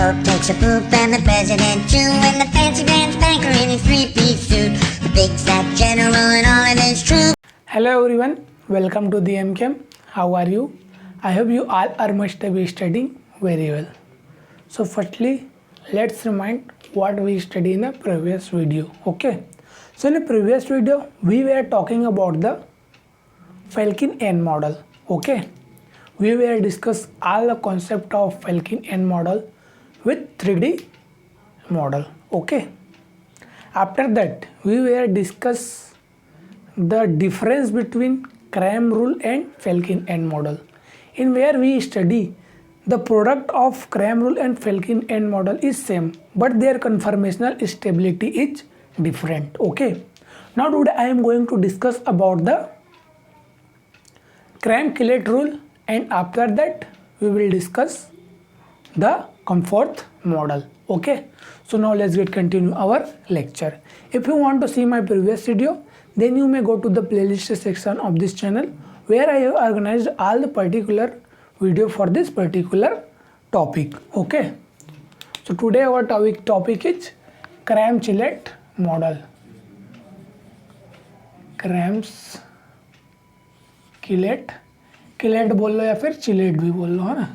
Pope takes a poop and the president too, and the fancy pants banker in his three-piece suit, the big fat general and all of his troops. Hello everyone, welcome to the MChem. How are you? I hope you all are must be studying very well. So firstly, let's remind what we studied in a previous video. Okay. So in the previous video, we were talking about the Falcon N model. Okay. We were discuss all the concept of Falcon N model with 3D model. Okay. After that, we were discuss the difference between Cram rule and Falcon N model, in where we study the product of Cram rule and Falcon N model is same, but their conformational stability is different. Okay. Now today I am going to discuss about the Cram-Killet rule, and after that we will discuss the Comforth model. Okay. So now let's get continue our lecture. If you want to see my previous video, then you may go to the playlist section of this channel, where I have organized all the particular video for this particular topic. Okay. So today our topic is Cram-Killet model. Cram-Killet, chelate बोल लो या फिर chelate भी बोल लो, है ना.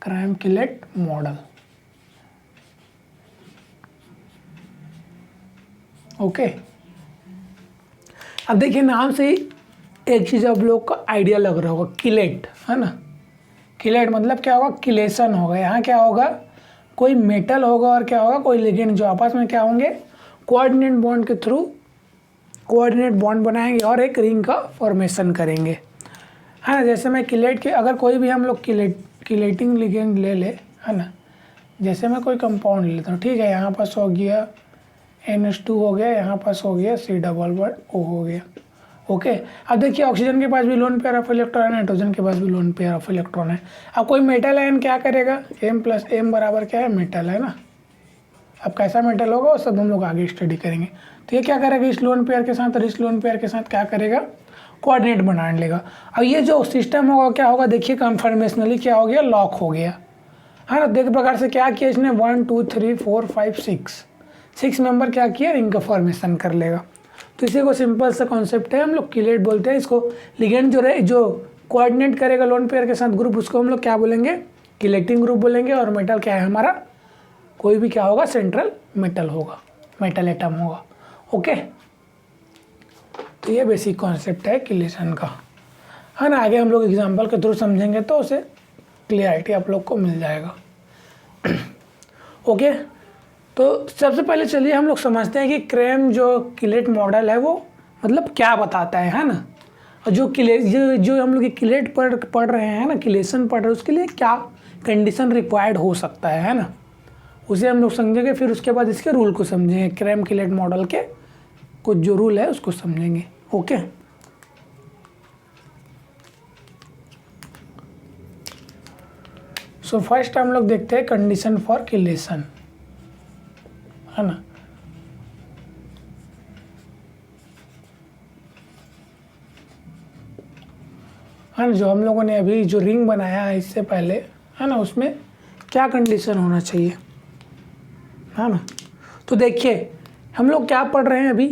Cram-Killet model. Okay. अब देखिए नाम से ही एक चीज़ आप लोग का आइडिया लग रहा होगा, किलेट, है ना. किलेट मतलब क्या होगा, किलेशन होगा. यहाँ क्या होगा, कोई मेटल होगा और क्या होगा, कोई लिगेंड जो आपस में क्या होंगे, कोऑर्डिनेट बॉन्ड के थ्रू कोऑर्डिनेट बॉन्ड बनाएंगे और एक रिंग का फॉर्मेशन करेंगे, है ना. जैसे मैं किलेट के, अगर कोई भी हम लोग किलेटिंग लिगेंड ले ले, है ना. जैसे मैं कोई कंपाउंड ले लेता हूँ, ठीक है. यहाँ पास हो गया NH2 हो गया, यहाँ पास हो गया C+O हो गया. ओके. अब देखिए ऑक्सीजन के पास भी लोन पेयर ऑफ इलेक्ट्रॉन है, नाइट्रोजन के पास भी लोन पेयर ऑफ इलेक्ट्रॉन है. अब कोई मेटल आयन क्या करेगा, M+M बराबर क्या है, मेटल, है ना. अब कैसा मेटल होगा वो सब हम लोग आगे स्टडी करेंगे. तो ये क्या करेगा, इस लोन पेयर के साथ और इस लोन पेयर के साथ क्या करेगा, कोऑर्डिनेट बना लेगा. अब ये जो सिस्टम होगा क्या होगा, देखिए कन्फर्मेशनली क्या हो गया, लॉक हो गया, है ना. देख प्रकार से क्या किया इसने, 1 2 3 4 5 6 मेंबर क्या किया, रिंग का फॉर्मेशन कर लेगा. तो इसी को सिंपल सा कॉन्सेप्ट है, हम लोग किलेट बोलते हैं इसको. लिगेंड जो कोऑर्डिनेट करेगा लोन पेयर के साथ ग्रुप, उसको हम लोग क्या बोलेंगे, किलेटिंग ग्रुप बोलेंगे. और मेटल क्या है हमारा, कोई भी क्या होगा, सेंट्रल मेटल होगा, मेटल एटम होगा. ओके. तो ये बेसिक कॉन्सेप्ट है किलेशन का, है ना. आगे हम लोग एग्जांपल के थ्रू समझेंगे तो उसे क्लियरिटी आप लोग को मिल जाएगा. ओके. तो सबसे पहले चलिए हम लोग समझते हैं कि क्रैम जो किलेट मॉडल है वो मतलब क्या बताता है ना. और जो हम लोग किलेट पढ़ रहे हैं ना, किलेशन पढ़ रहे हैं, उसके लिए क्या कंडीशन रिक्वायर्ड हो सकता है ना, उसे हम लोग समझेंगे. फिर उसके बाद इसके रूल को समझेंगे, क्रैम किलेट मॉडल के कुछ जो रूल है उसको समझेंगे. ओके. सो फर्स्ट हम लोग देखते हैं कंडीशन फॉर किलेशन, है ना. है ना, जो हम लोगों ने अभी जो रिंग बनाया है इससे पहले, है ना, उसमें क्या कंडीशन होना चाहिए, है ना. तो देखिए हम लोग क्या पढ़ रहे हैं अभी,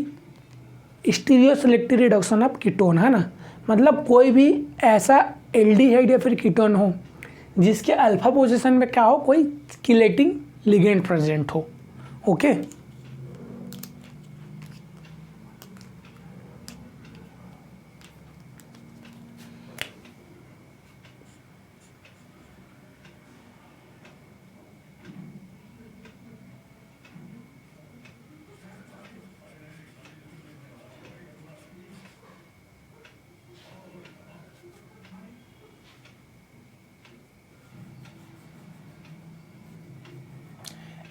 stereo selective reduction of ketone, है ना. मतलब कोई भी ऐसा एल्डिहाइड या फिर कीटोन हो जिसके अल्फा पोजीशन में क्या हो, कोई किलेटिंग लिगेंड प्रेजेंट हो. Okay.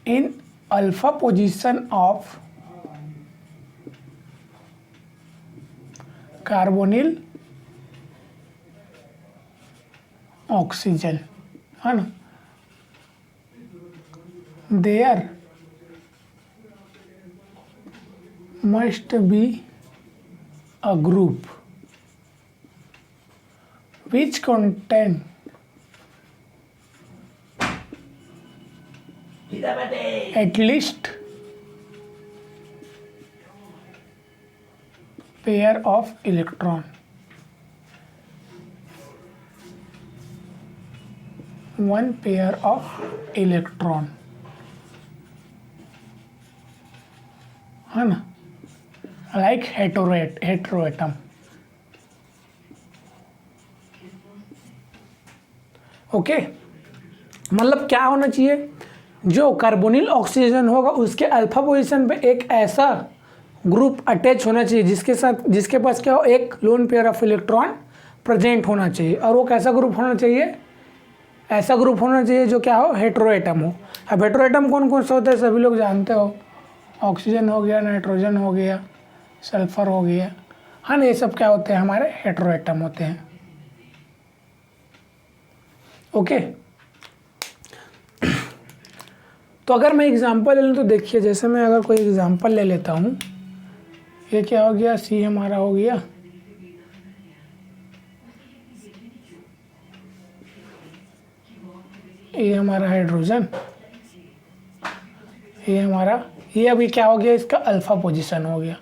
In alpha position of carbonyl oxygen, है ना, there must be a group which contain at least pair of electron, one pair of electron, है ना, like heteroatom. ओके, मतलब क्या होना चाहिए, जो कार्बोनिल ऑक्सीजन होगा उसके अल्फा पोजीशन पे एक ऐसा ग्रुप अटैच होना चाहिए जिसके पास क्या हो, एक loan pair of electron present होना चाहिए। और वो कैसा ग्रुप होना चाहिए, ऐसा ग्रुप होना चाहिए जो क्या हो, हेटेरोएटम हो। अब हेटेरोएटम कौन कौन सा होता है सभी लोग जानते हो, ऑक्सीजन हो गया, नाइट्रोजन हो गया, सल्फर हो गया, हाँ ना, ये सब क्या होते हैं, हमारे हेटेरोएटम होते हैं। ओके, तो अगर मैं एग्जांपल ले लूँ तो देखिए, जैसे मैं अगर कोई एग्जांपल ले लेता हूँ, ये क्या हो गया, सी हमारा हो गया, ये हमारा हाइड्रोजन, ये हमारा, ये अभी क्या हो गया, इसका अल्फा पोजीशन हो गया।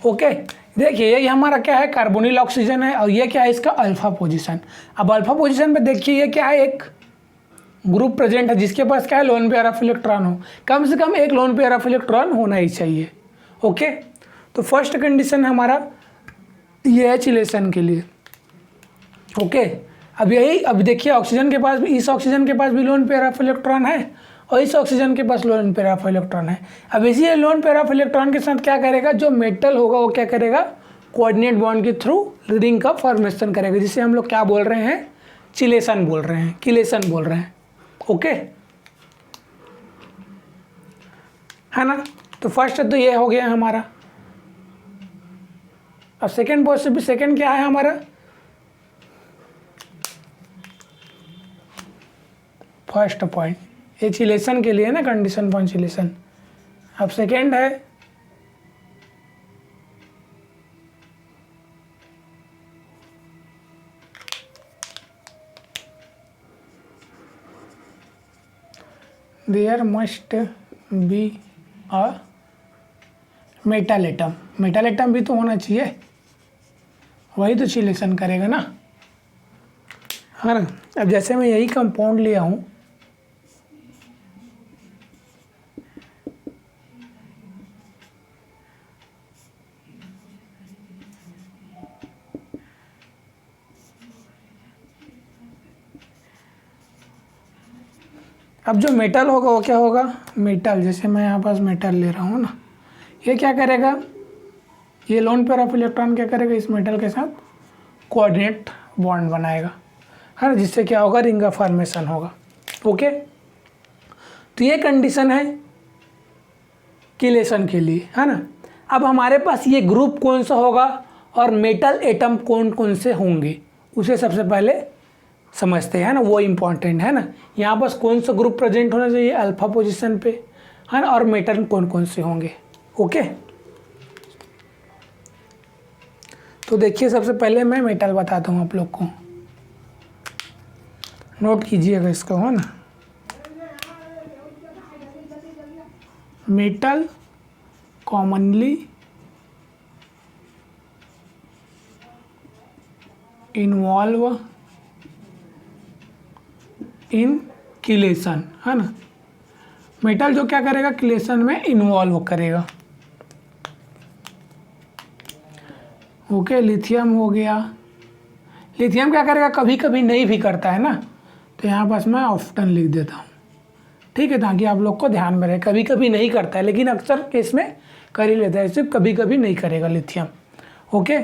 ओके, देखिए ये हमारा क्या है, कार्बोनिल ऑक्सीजन है, और ये क्या है, इसका अल्फा पोजीशन। अब अल्फा पोजीशन पे देखिए ये क्या है, एक ग्रुप प्रेजेंट है जिसके पास क्या है, लोन पेयर ऑफ इलेक्ट्रॉन हो, कम से कम एक लोन पेयर ऑफ इलेक्ट्रॉन होना ही चाहिए। ओके, तो फर्स्ट कंडीशन हमारा ये है चिलेशन के लिए। ओके, अब देखिए ऑक्सीजन के पास भी, इस ऑक्सीजन के पास भी लोन पेयर ऑफ इलेक्ट्रॉन है और इस ऑक्सीजन के पास लोन पेयर ऑफ इलेक्ट्रॉन है। अब इसी लोन पेयर ऑफ इलेक्ट्रॉन के साथ क्या करेगा, जो मेटल होगा वो क्या करेगा, कोऑर्डिनेट बॉन्ड के थ्रू रिंग का फॉर्मेशन करेगा, जिसे हम लोग क्या बोल रहे हैं, चिलेशन बोल रहे हैं, किलेशन बोल रहे हैं। ओके, है ना, तो फर्स्ट तो ये हो गया हमारा। अब सेकेंड पॉसिबल, सेकेंड क्या है हमारा, फर्स्ट पॉइंट ये चिलेशन के लिए ना, कंडीशन फॉर चिलेशन। अब सेकेंड है there must be a metal atom. Metal atom भी तो होना चाहिए, वही तो चिलेशन करेगा ना, है ना। अब जैसे मैं यही कंपाउंड लिया हूँ, अब जो मेटल होगा वो क्या होगा, मेटल, जैसे मैं यहाँ पास मेटल ले रहा हूँ ना, ये क्या करेगा, ये लोन पेयर ऑफ इलेक्ट्रॉन क्या करेगा, इस मेटल के साथ कोऑर्डिनेट बॉन्ड बनाएगा, है ना, जिससे क्या होगा, रिंग का फॉर्मेशन होगा। ओके, तो ये कंडीशन है किलेशन के लिए, है ना। अब हमारे पास ये ग्रुप कौन सा होगा और मेटल एटम कौन कौन से होंगे, उसे सबसे पहले समझते हैं ना, वो इम्पॉर्टेंट है ना। यहाँ पास कौन सा ग्रुप प्रेजेंट होना चाहिए अल्फा पोजीशन पे, है ना, और मेटल कौन कौन से होंगे। ओके, तो देखिए सबसे पहले मैं मेटल बताता हूँ आप लोग को, नोट कीजिएगा इसको, है ना। Metal commonly involve in chelation, है ना। मेटल जो क्या करेगा, किलेशन में इन्वॉल्व करेगा। ओके, लिथियम हो गया, लिथियम क्या करेगा, कभी कभी नहीं भी करता है ना, तो यहाँ पास मैं ऑफ्टन लिख देता हूँ, ठीक है, ताकि आप लोग को ध्यान में रहे, कभी कभी नहीं करता है लेकिन अक्सर केस में कर ही लेता है, सिर्फ कभी कभी नहीं करेगा लिथियम। ओके,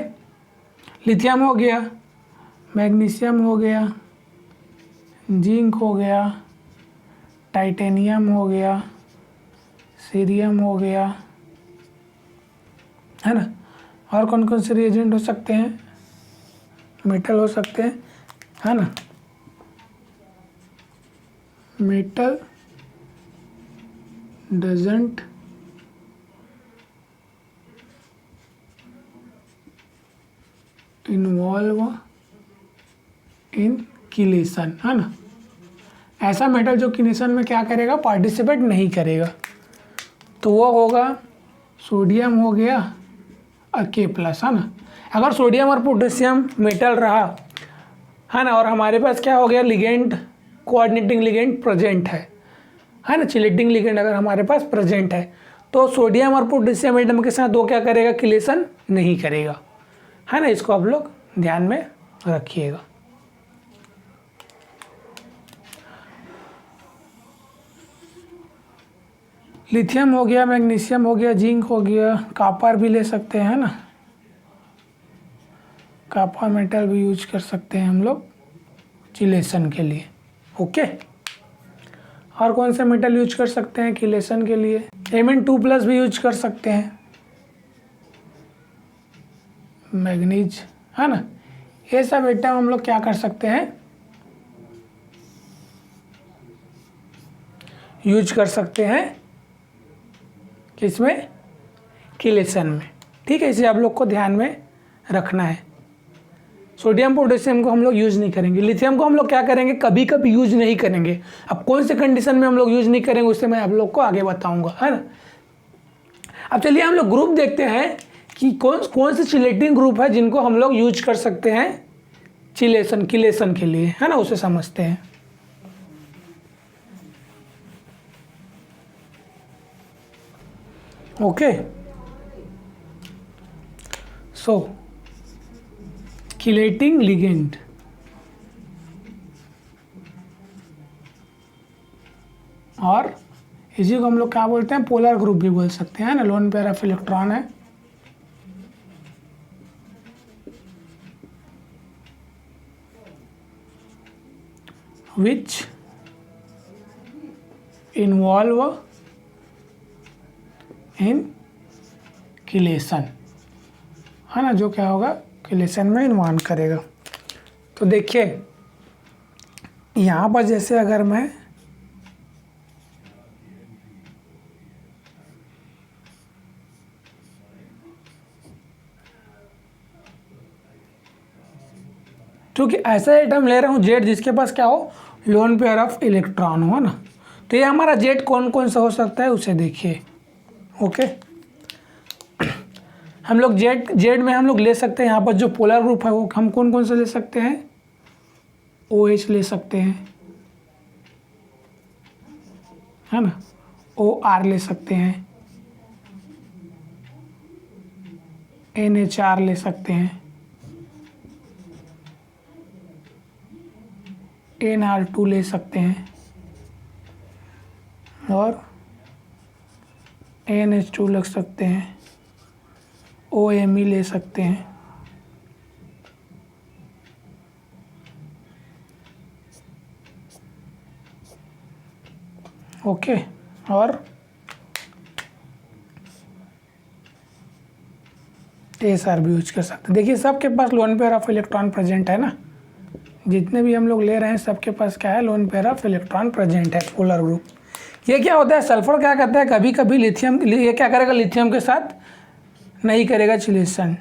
लिथियम हो गया, मैग्नीशियम हो गया, जिंक हो गया, टाइटेनियम हो गया, सीरियम हो गया, है ना। और कौन कौन से रिएजेंट हो सकते हैं, मेटल हो सकते हैं, है ना। metal doesn't involve in chelation, है ना। ऐसा मेटल जो किलेशन में क्या करेगा, पार्टिसिपेट नहीं करेगा, तो वो होगा सोडियम हो गया और K+, है ना। अगर सोडियम और पोटेशियम मेटल रहा, है ना, और हमारे पास क्या हो गया, लिगेंड, कोऑर्डिनेटिंग लिगेंड प्रेजेंट है ना, चिलेटिंग लिगेंड अगर हमारे पास प्रेजेंट है, तो सोडियम और पोटेशियम एटम के साथ वो क्या करेगा, किलेशन नहीं करेगा, है ना। इसको आप लोग ध्यान में रखिएगा। लिथियम हो गया, मैग्नीशियम हो गया, जिंक हो गया, कॉपर भी ले सकते हैं, ना, कॉपर मेटल भी यूज कर सकते हैं हम लोग चिलेशन के लिए। ओके, और कौन से मेटल यूज कर सकते हैं किलेशन के लिए, Mn2+ भी यूज कर सकते हैं, मैग्नीज, है ना। ये सब एटम हम लोग क्या कर सकते हैं, यूज कर सकते हैं किसमें, किलेशन में। ठीक है, इसे आप लोग को ध्यान में रखना है। सोडियम पोटेशियम को हम लोग यूज नहीं करेंगे, लिथियम को हम लोग क्या करेंगे, कभी कभी यूज नहीं करेंगे। अब कौन से कंडीशन में हम लोग यूज नहीं करेंगे उससे मैं आप लोग को आगे बताऊंगा, है ना। अब चलिए हम लोग ग्रुप देखते हैं कि कौन से चिलेटिंग ग्रुप है जिनको हम लोग यूज कर सकते हैं किलेशन के लिए, है ना, उसे समझते हैं। ओके, सो किलेटिंग लिगेंड और इसी को हम लोग क्या बोलते हैं, पोलर ग्रुप भी बोल सकते हैं ना, लोन पेयर ऑफ इलेक्ट्रॉन है, विच इन्वॉल्व इन किलेशन, है ना, जो क्या होगा, किलेशन में इन्वॉल्व करेगा। तो देखिए यहाँ पर जैसे अगर मैं क्योंकि ऐसा एटम ले रहा हूँ जेड जिसके पास क्या हो, लोन पेयर ऑफ इलेक्ट्रॉन हो ना, तो ये हमारा जेड कौन कौन सा हो सकता है उसे देखिए। ओके, हम लोग जेड में हम लोग ले सकते हैं, यहाँ पर जो पोलर ग्रुप है वो हम कौन कौन से ले सकते हैं, OH ले सकते हैं, है ना, OR ले सकते हैं, NHR ले सकते हैं, NR2 ले सकते हैं और NH2 लग सकते हैं, OMe ले सकते हैं। ओके, और ASR भी यूज कर सकते हैं। देखिए सबके पास lone pair of electron present है ना, जितने भी हम लोग ले रहे हैं सबके पास क्या है, loan pair of electron present है, पोलर ग्रुप। ये क्या होता है, सल्फर क्या करता है, कभी कभी लिथियम, ये क्या करेगा, लिथियम के साथ नहीं करेगा चिलेशन,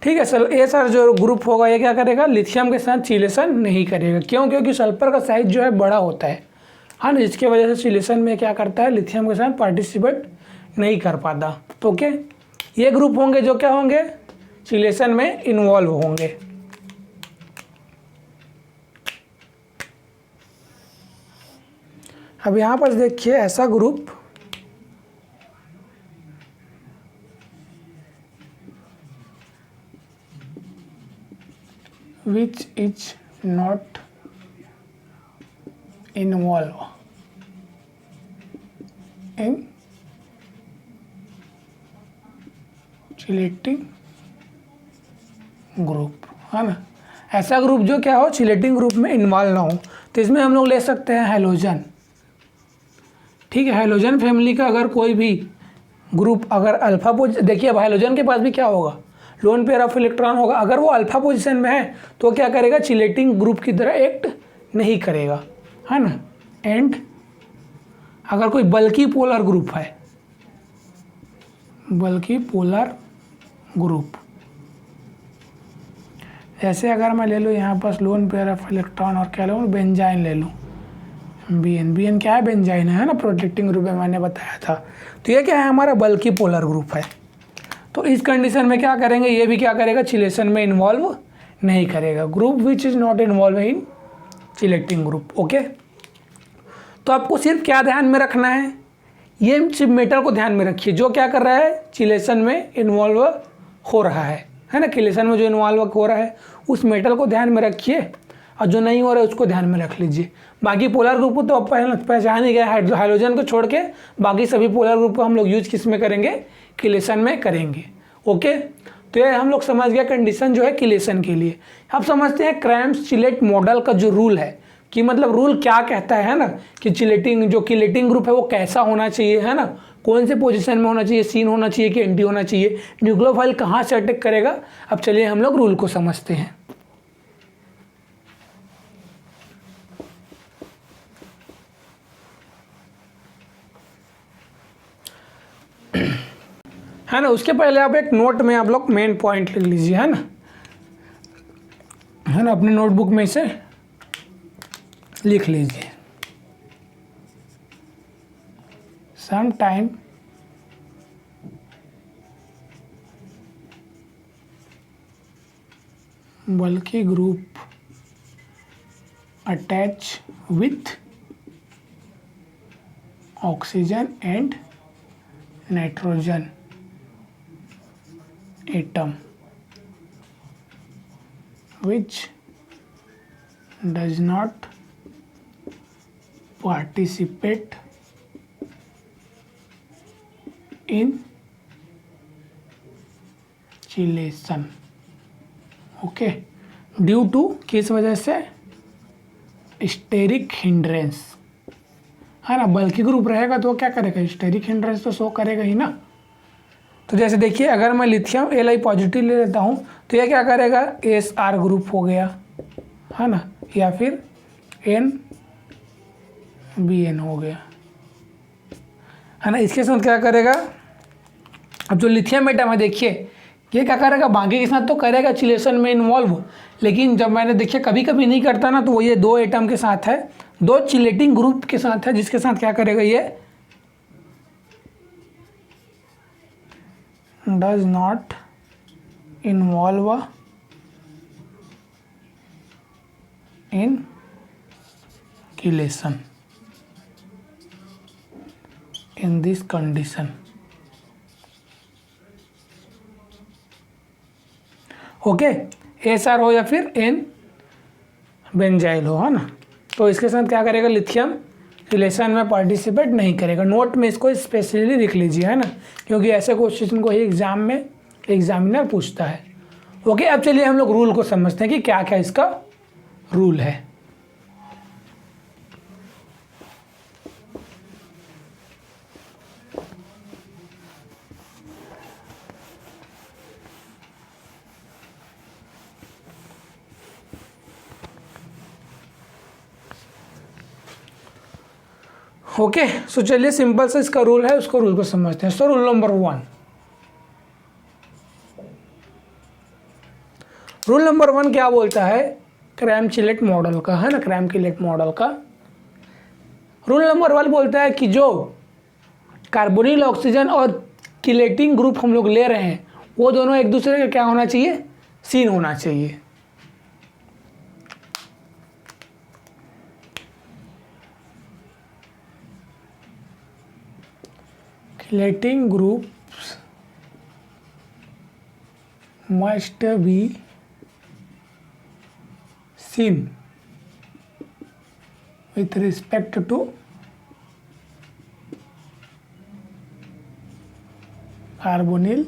ठीक है। ASR जो ग्रुप होगा ये क्या करेगा, लिथियम के साथ चिलेशन नहीं करेगा। क्यों, क्योंकि सल्फर का साइज जो है बड़ा होता है, हाँ ना, जिसकी वजह से चिलेशन में क्या करता है, लिथियम के साथ पार्टिसिपेट नहीं कर पाता। तो ओके, ये ग्रुप होंगे जो क्या होंगे, चिलेशन में इन्वॉल्व होंगे। अब यहाँ पर देखिए ऐसा group which is not involved in chelating group, है ना। ऐसा ग्रुप जो क्या हो, चिलेटिंग ग्रुप में इन्वॉल्व ना हो। तो इसमें हम लोग ले सकते हैं हैलोजन। ठीक है, हैलोजन फैमिली का अगर कोई भी ग्रुप अगर अल्फा पोजिशन, देखिए अब हैलोजन के पास भी क्या होगा, लोन पेयर ऑफ इलेक्ट्रॉन होगा। अगर वो अल्फा पोजिशन में है तो क्या करेगा, चिलेटिंग ग्रुप की तरह एक्ट नहीं करेगा, है ना। एंड अगर कोई बल्कि पोलर ग्रुप है, बल्कि पोलर ग्रुप, जैसे अगर मैं ले लूँ यहाँ पास लोन पेयर ऑफ इलेक्ट्रॉन और क्या लूँ, बेंजाइन ले लूँ, बी एन क्या है, बेंजाइन है ना, प्रोटेक्टिंग ग्रुप है, मैंने बताया था। तो ये क्या है, हमारा बल्कि पोलर ग्रुप है। तो इस कंडीशन में क्या करेंगे, ये भी क्या करेगा, चिलेशन में इन्वॉल्व नहीं करेगा। Group which is not involve in chelating group. Okay, तो आपको सिर्फ क्या ध्यान में रखना है, ये सिर्फ मेटल को ध्यान में रखिए जो क्या कर रहा है, चिलेशन में इन्वॉल्व हो रहा है ना। चिलेशन में जो इन्वॉल्व हो रहा है उस मेटल को ध्यान में रखिए, और जो नहीं हो रहा है उसको ध्यान में रख लीजिए। बाकी पोलर ग्रुप को तो पहचान ही गया, हाइड्रोजन को छोड़ के बाकी सभी पोलर ग्रुप को हम लोग यूज किस में करेंगे, किलेशन में करेंगे। ओके, तो ये हम लोग समझ गया कंडीशन जो है किलेशन के लिए। अब समझते हैं क्रैम्स चिलेट मॉडल का जो रूल है, कि मतलब रूल क्या कहता है ना, कि चिलेटिंग जो किलेटिंग ग्रुप है वो कैसा होना चाहिए, है ना, कौन से पोजीशन में होना चाहिए, सीन होना चाहिए कि एंटी होना चाहिए, न्यूक्लियोफाइल कहाँ से अटैक करेगा। अब चलिए हम लोग रूल को समझते हैं। है ना, उसके पहले आप एक नोट में आप लोग मेन पॉइंट लिख लीजिए, है ना, अपने नोटबुक में से लिख लीजिए। सम टाइम बल्कि group attach with oxygen and nitrogen atom which does not participate in chelation। Okay, due to किस वजह से, स्टेरिक हिंड्रेंस, है ना। बल्कि ग्रुप रहेगा तो क्या करेगा, स्टेरिक हिंड्रेंस तो शो करेगा ही ना। तो जैसे देखिए अगर मैं लिथियम Li पॉजिटिव ले लेता हूँ तो ये क्या करेगा, SR ग्रुप हो गया, है ना, या फिर NBN हो गया, है ना। इसके साथ क्या करेगा, अब जो लिथियम एटम है देखिए ये क्या करेगा, बाकी के साथ तो करेगा चिलेशन में इन्वॉल्व, लेकिन जब मैंने देखिए कभी कभी नहीं करता ना, तो वो ये दो एटम के साथ है, दो चिलेटिंग ग्रुप के साथ है, जिसके साथ क्या करेगा, ये does not involve in chelation in this condition। Okay, SR हो या फिर N बेंजाइल हो, है ना। तो इसके साथ क्या करेगा, लिथियम रिलेशन में पार्टिसिपेट नहीं करेगा। नोट में इसको स्पेशली लिख लीजिए, है ना, क्योंकि ऐसे क्वेश्चन को ही एग्जाम में एग्जामिनर पूछता है। ओके, अब चलिए हम लोग रूल को समझते हैं कि क्या क्या इसका रूल है। ओके, सो चलिए सिंपल से इसका रूल है, उसको रूल को समझते हैं। So rule number 1, rule number 1 क्या बोलता है, क्रैम चिलेट मॉडल का, है ना, क्रैम चिलेट मॉडल का रूल नंबर 1 बोलता है कि जो कार्बोनिल ऑक्सीजन और किलेटिंग ग्रुप हम लोग ले रहे हैं वो दोनों एक दूसरे का क्या होना चाहिए, सीन होना चाहिए। Chelating groups must be seen with respect to carbonyl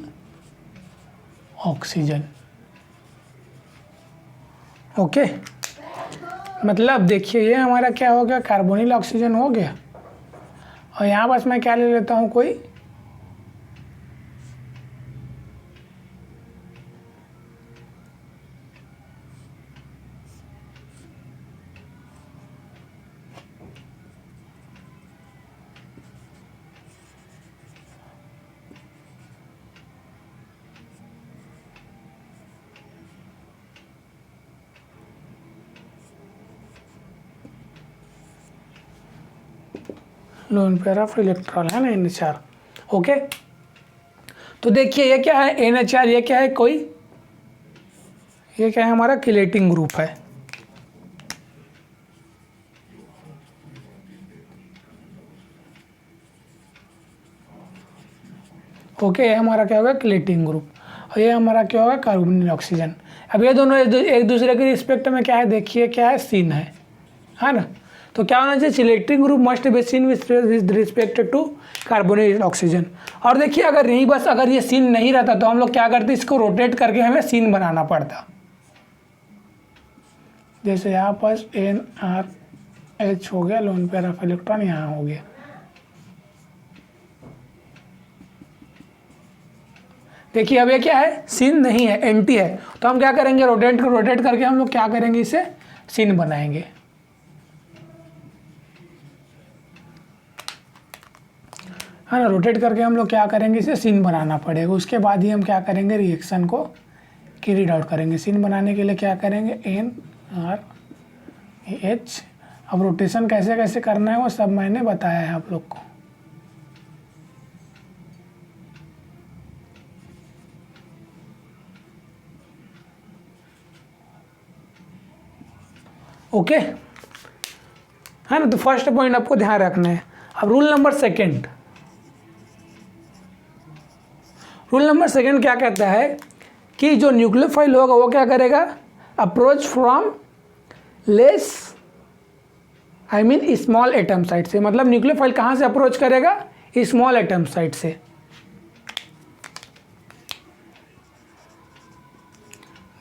oxygen। Okay, मतलब देखिए ये हमारा क्या हो गया, कार्बोनिल ऑक्सीजन हो गया। और यहाँ बस मैं क्या ले लेता हूँ, कोई लोन पेयर ऑफ इलेक्ट्रॉन है ना, NH4। ओके, तो देखिए ये क्या है, NH4, ये क्या है, कोई ये क्या है, हमारा किलेटिंग ग्रुप है। ओके, ये हमारा क्या होगा, किलेटिंग ग्रुप। और ये हमारा क्या होगा, कार्बोनिल ऑक्सीजन। अब ये दोनों एक दूसरे के रिस्पेक्ट में क्या है, देखिए क्या है, सीन है ना। तो क्या होना चाहिए, selecting group must be seen with respect to carbonyl oxygen. और देखिए अगर यही बस अगर ये सीन नहीं रहता तो हम लोग क्या करते, इसको रोटेट करके हमें सीन बनाना पड़ता। जैसे यहाँ पास NRH हो गया, लोन पेयर ऑफ इलेक्ट्रॉन यहाँ हो गया। देखिए अब ये क्या है, सीन नहीं है, एंटी है। तो हम क्या करेंगे, रोटेट करके हम लोग क्या करेंगे, इसे सीन बनाएंगे। है ना, रोटेट करके हम लोग क्या करेंगे, इसे सीन बनाना पड़ेगा। उसके बाद ही हम क्या करेंगे, रिएक्शन को कैरिड आउट करेंगे। सीन बनाने के लिए क्या करेंगे, NRH। अब रोटेशन कैसे कैसे करना है वो सब मैंने बताया है आप लोग को। ओके, है ना। तो फर्स्ट पॉइंट आपको ध्यान रखना है। अब rule number second, rule number second क्या कहता है कि जो न्यूक्लियोफाइल होगा वो क्या करेगा, approach from less small atom side से। मतलब न्यूक्लियोफाइल कहाँ से अप्रोच करेगा, स्मॉल एटम साइड से।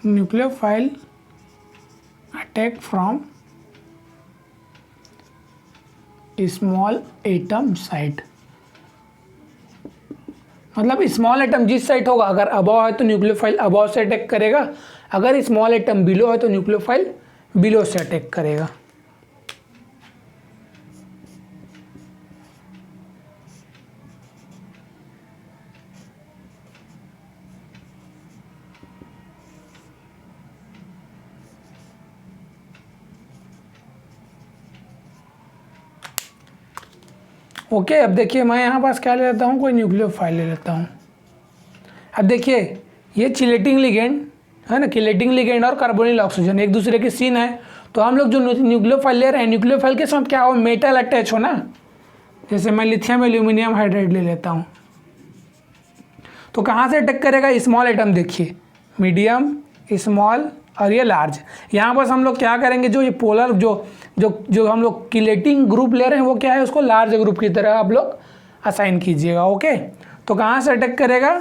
Nucleophile attack from small atom site. मतलब स्मॉल एटम जिस साइट होगा, अगर अबव है तो न्यूक्लियोफाइल अबव से अटैक करेगा, अगर स्मॉल एटम बिलो है तो न्यूक्लियोफाइल बिलो से अटैक करेगा। ओके, अब देखिए मैं यहाँ पास क्या ले लेता हूँ, कोई न्यूक्लियोफाइल ले लेता हूँ। अब देखिए ये चिलेटिंग लिगेंड है ना, किलेटिंग लिगेंड और कार्बोनिल ऑक्सीजन एक दूसरे की सीन है। तो हम लोग जो न्यूक्लियोफाइल ले रहे हैं, न्यूक्लियोफाइल के साथ क्या हो, मेटल अटैच हो ना। जैसे मैं लिथियम एल्यूमिनियम हाइड्राइड ले लेता हूँ, तो कहाँ से अटैक करेगा, स्मॉल एटम। देखिए मीडियम, स्मॉल और ये लार्ज। यहाँ बस हम लोग क्या करेंगे, जो ये पोलर जो हम लोग किलेटिंग ग्रुप ले रहे हैं वो क्या है, उसको लार्ज ग्रुप की तरह आप लोग असाइन कीजिएगा। ओके, तो कहाँ से अटैक करेगा,